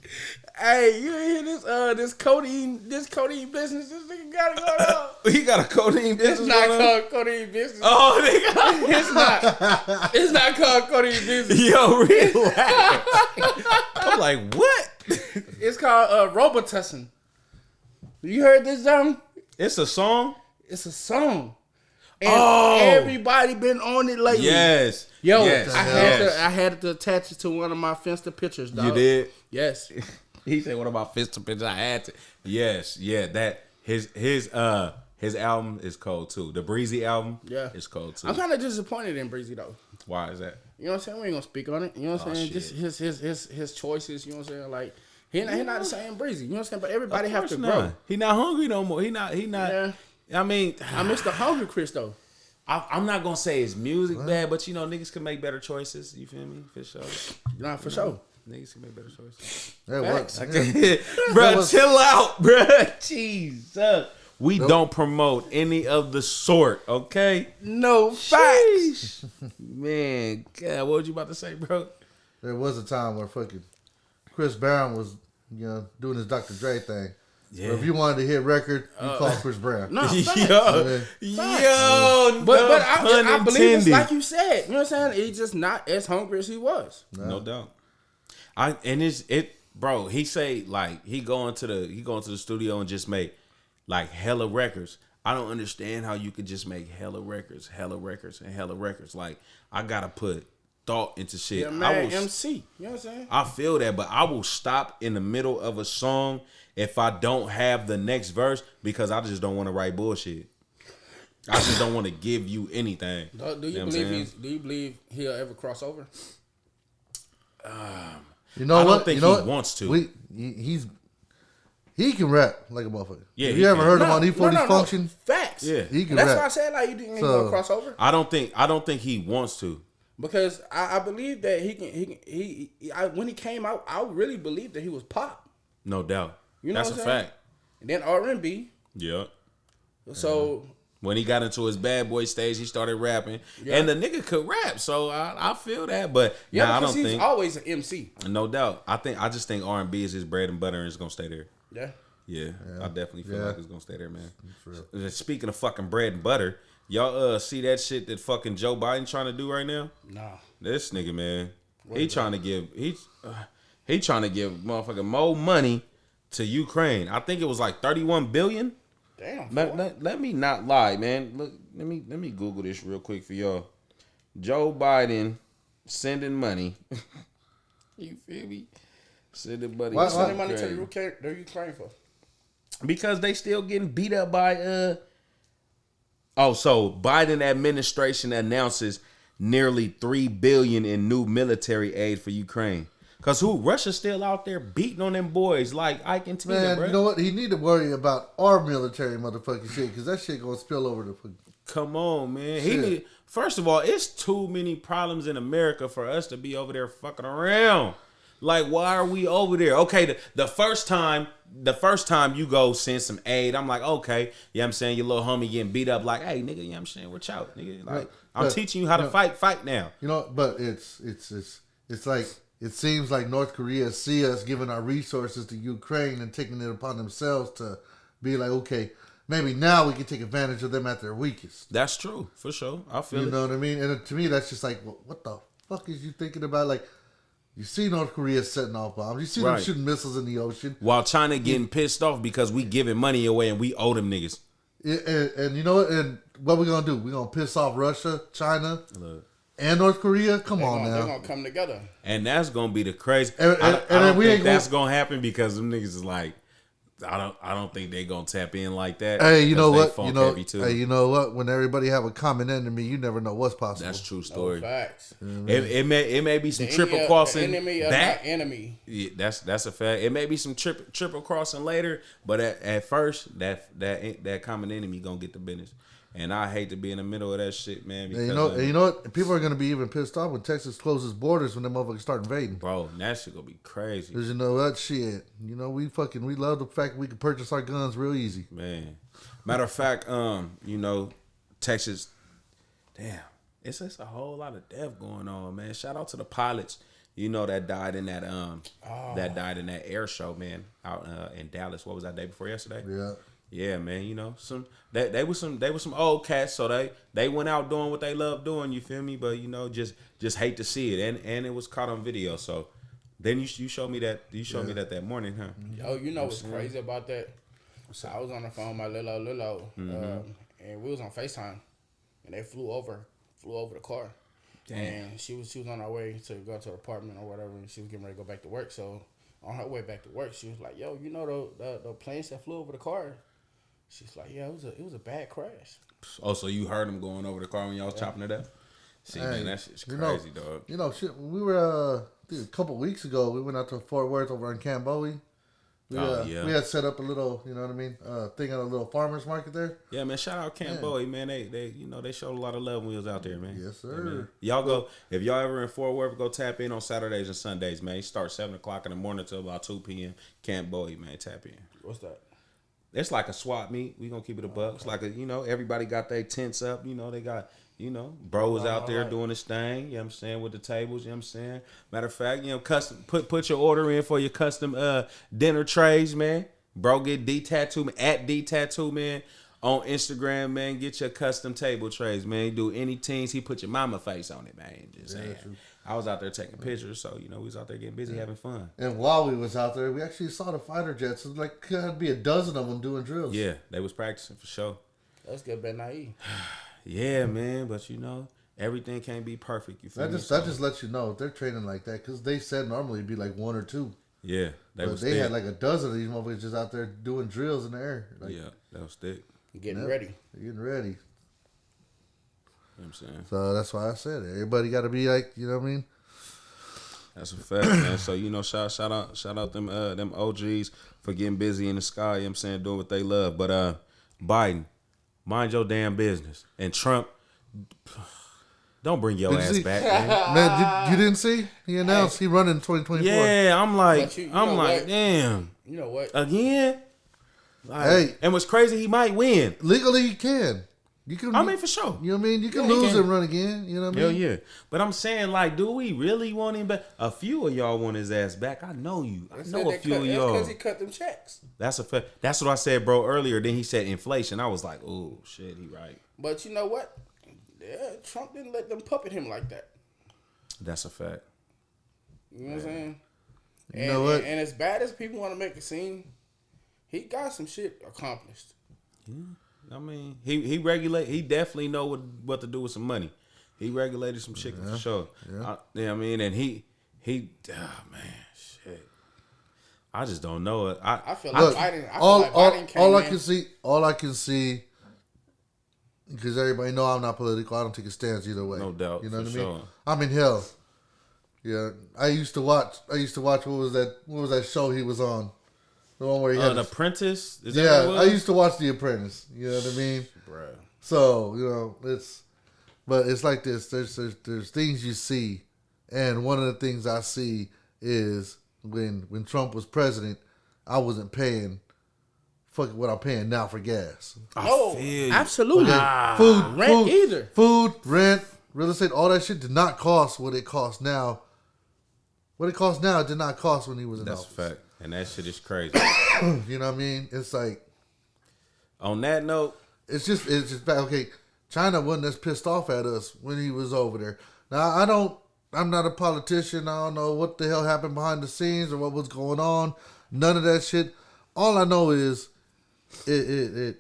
Hey, you hear this codeine business this nigga got going on? He got a codeine business. It's not called codeine business. Oh, nigga. It's not called codeine business. Yo, relax. I'm like, what? It's called Robitussin. You heard this song? It's a song? It's a song. And everybody been on it lately. Yes. Yo, yes. I had to attach it to one of my Finsta pictures, dog. You did? Yes. He said, "What about Finsta pictures?" I had to. Yes, yeah. That his album is cold too. The Breezy album, is cold too. I'm kind of disappointed in Breezy though. Why is that? You know what I'm saying? We ain't gonna speak on it. You know what I'm saying? Shit. Just his choices. You know what I'm saying? Like he not the same Breezy. You know what I'm saying? But everybody have to grow. He not hungry no more. He not. Yeah. I mean, I miss the hungry Chris though. I'm not gonna say his music bad, but you know niggas can make better choices. You feel me? For sure. Nah, for sure. Niggas can make better choices. That works. Bro, chill out, bro. Jesus. We don't promote any of the sort, okay? No facts. Man, God, what was you about to say, bro? There was a time where fucking Chris Brown was, doing his Dr. Dre thing. Yeah. So if you wanted to hit record, you call Chris Brown. No, facts. Yo, but I believe it's like you said. You know what I'm saying? He's just not as hungry as he was. No doubt. Bro. He say like he go into the studio and just make like hella records. I don't understand how you could just make hella records. Like I gotta put thought into shit. Yeah, man, MC. You know what I'm saying? I feel that, but I will stop in the middle of a song if I don't have the next verse because I just don't want to write bullshit. I just don't want to give you anything. Do you believe he'll ever cross over? You know I what? don't think he wants to. He can rap like a motherfucker. Yeah, you ever heard him on E40's No. Function? Facts. Yeah. He can That's rap. why I said like you didn't go cross over. I don't think he wants to. Because I believe that he when he came out, I really believed that he was pop. No doubt. You know that's what a I'm saying? fact. And then R&B. Yeah. So when he got into his bad boy stage, he started rapping, and the nigga could rap. So I feel that, but I don't he's think always an MC. No doubt. I just think R&B is his bread and butter, and it's gonna stay there. Yeah. I definitely feel like it's gonna stay there, man. Speaking of fucking bread and butter, y'all see that shit that fucking Joe Biden trying to do right now? Nah. This nigga, man, he trying to give motherfucking more money to Ukraine. I think it was like 31 billion. Damn. Let me not lie, man. Look, let me Google this real quick for y'all. Joe Biden sending money. You feel me? Sending money. Why sending money to the Ukraine for? Because they still getting beat up by so Biden administration announces nearly $3 billion in new military aid for Ukraine. Cause Russia's still out there beating on them boys like Ike and Tina, Man, bro. you know what? He need to worry about our military motherfucking shit because that shit gonna spill over the. Come on, man. First of all, it's too many problems in America for us to be over there fucking around. Like, why are we over there? Okay, the first time you go send some aid, I'm like, okay, you know what I'm saying, your little homie getting beat up, like, hey, nigga, you know what I'm saying, watch out, nigga. Like, I'm teaching you how to fight now. You know, but it's like it seems like North Korea see us giving our resources to Ukraine and taking it upon themselves to be like, okay, maybe now we can take advantage of them at their weakest. That's true, for sure. I feel it. You know what I mean? And to me, that's just like, what the fuck is you thinking about? Like, you see North Korea setting off bombs. You see them shooting missiles in the ocean. While China getting pissed off because we giving money away and we owe them niggas. And you know what? And what we going to do? We going to piss off Russia, China, and North Korea? Come on now. They're going to come together. And that's going to be the crazy. I don't think that's going to happen because them niggas is like, I don't think they gonna tap in like that. Hey, you know what? You know what? When everybody have a common enemy, you never know what's possible. That's true story. No facts. It may be some triple crossing. Enemy of my enemy. Yeah, that's a fact. It may be some triple crossing later, but at first that common enemy gonna get the business. And I hate to be in the middle of that shit, man. Because, you know what? People are gonna be even pissed off when Texas closes borders when them motherfuckers start invading. Bro, that shit gonna be crazy. Cause you know what shit. You know we love the fact we can purchase our guns real easy. Man, matter of fact, Texas. Damn, it's a whole lot of death going on, man. Shout out to the pilots. that died in that air show, man, out in Dallas. What was that, day before yesterday? Yeah. Yeah, man. They were some old cats, so they went out doing what they love doing. You feel me? But just hate to see it, and it was caught on video. So then you showed me that me that morning, huh? Yo, what's crazy about that? So I was on the phone with my Lilo, and we was on FaceTime, and they flew over the car. Damn. And she was on her way to go to her apartment or whatever, and she was getting ready to go back to work. So on her way back to work, she was like, "Yo, the planes that flew over the car." She's like, "Yeah, it was a bad crash." Oh, so you heard them going over the car when y'all was chopping it up? See, man, that shit's crazy, dog. Shit. We were a couple weeks ago. We went out to Fort Worth over in Camp Bowie. We had set up a little, you know what I mean, thing at a little farmer's market there. Yeah, man. Shout out Camp Bowie, man. They showed a lot of love when we was out there, man. Yes, sir. Yeah, man. Y'all go, if y'all ever in Fort Worth, go tap in on Saturdays and Sundays, man. Start 7 o'clock in the morning till about 2 p.m. Camp Bowie, man. Tap in. What's that? It's like a swap meet. We gonna keep it a buck. It's like everybody got their tents up. They got, bros out there doing this thing. You know what I'm saying, with the tables. You know what I'm saying. Matter of fact, custom put your order in for your custom dinner trays, man. Bro, get D-Tattoo at D-Tattoo, man. On Instagram, man, get your custom table trays, man. Do any teams, he put your mama face on it, man. Just saying. I was out there taking pictures, so we was out there getting busy, having fun. And while we was out there, we actually saw the fighter jets. It was like could be a dozen of them doing drills. Yeah, they was practicing for sure. That's good, Ben Naive. Yeah, man, but everything can't be perfect. You feel me? That just lets you know if they're training like that, because they said normally it'd be like 1 or 2. Yeah, they had like a dozen of these motherfuckers just out there doing drills in the air. Like, yeah, that was thick. Getting ready. Getting ready. You know what I'm saying? So that's why I said it. Everybody got to be like, you know what I mean? That's a fact, man. So, shout out them OGs for getting busy in the sky, you know what I'm saying, doing what they love. But Biden, mind your damn business. And Trump, don't bring your ass back, man. Man, you didn't see? He announced he running in 2024. Yeah, I'm like, what? Damn. You know what? Again? And what's crazy, he might win. Legally, he can. You can. For sure. You know what I mean? You can lose and run again. You know what I mean? Hell yeah. But I'm saying, like, do we really want him back? A few of y'all want his ass back. I know you. I know a few of y'all. That's because he cut them checks. That's a fact. That's what I said, bro, earlier. Then he said inflation. I was like, oh, shit, he right. But you know what? Yeah, Trump didn't let them puppet him like that. That's a fact. You know what I'm saying? You know what? And as bad as people want to make it seem, he got some shit accomplished. Yeah. I mean, he definitely know what to do with some money. He regulated some shit for sure. Yeah. I mean, and he man, shit. I just don't know it. I feel like Biden. All I can see, because everybody know I'm not political. I don't take a stance either way. No doubt. You know what I mean? Sure. I'm in hell. Yeah, I used to watch. What was that show he was on? The one where he had The Apprentice? Is that what it was? I used to watch The Apprentice. You know what I mean? Bruh. So, it's like this. There's things you see, and one of the things I see is when Trump was president, I wasn't paying what I'm paying now for gas. No, absolutely. Okay. Food, rent, real estate, all that shit did not cost what it costs now. What it costs now did not cost when he was in office. That's a fact. And that shit is crazy. You know what I mean? It's like, on that note, it's just bad. Okay, China wasn't as pissed off at us when he was over there. Now I'm not a politician. I don't know what the hell happened behind the scenes or what was going on. None of that shit. All I know is it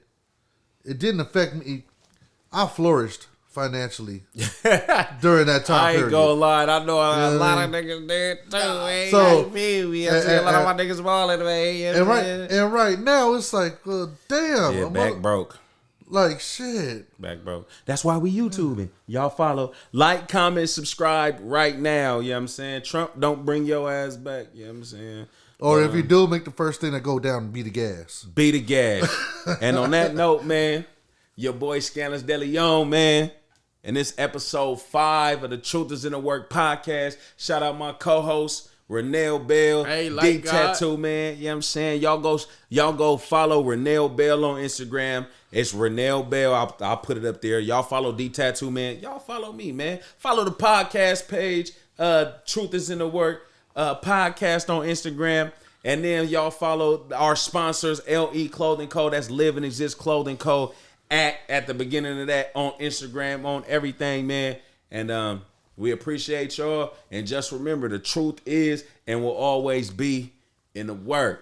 didn't affect me. I flourished financially during that time period. I ain't gonna lie, I know a lot of niggas did too. So, a lot of my niggas balling, man. And right now it's like, well, damn, yeah, back broke. Like shit, back broke. That's why we YouTubing. Y'all follow, like, comment, subscribe right now. You know what I'm saying? Trump, don't bring your ass back. You know what I'm saying? Or if you do, make the first thing that go down and be the gas. Be the gas. And on that note, man, your boy Scanlouz DeLeon, man. And this episode 5 of the Truth is in the Work podcast. Shout out my co-host, Renell Bell. Hey, Big Tattoo, man. You know what I'm saying? Y'all go follow Renell Bell on Instagram. It's Renell Bell. I'll put it up there. Y'all follow D Tattoo, man. Y'all follow me, man. Follow the podcast page. Truth is in the Work podcast on Instagram. And then y'all follow our sponsors, LE Clothing Co. That's Live and Exist Clothing Co. At the beginning of that on Instagram, on everything, man. And we appreciate y'all. And just remember, the truth is and will always be in the Word.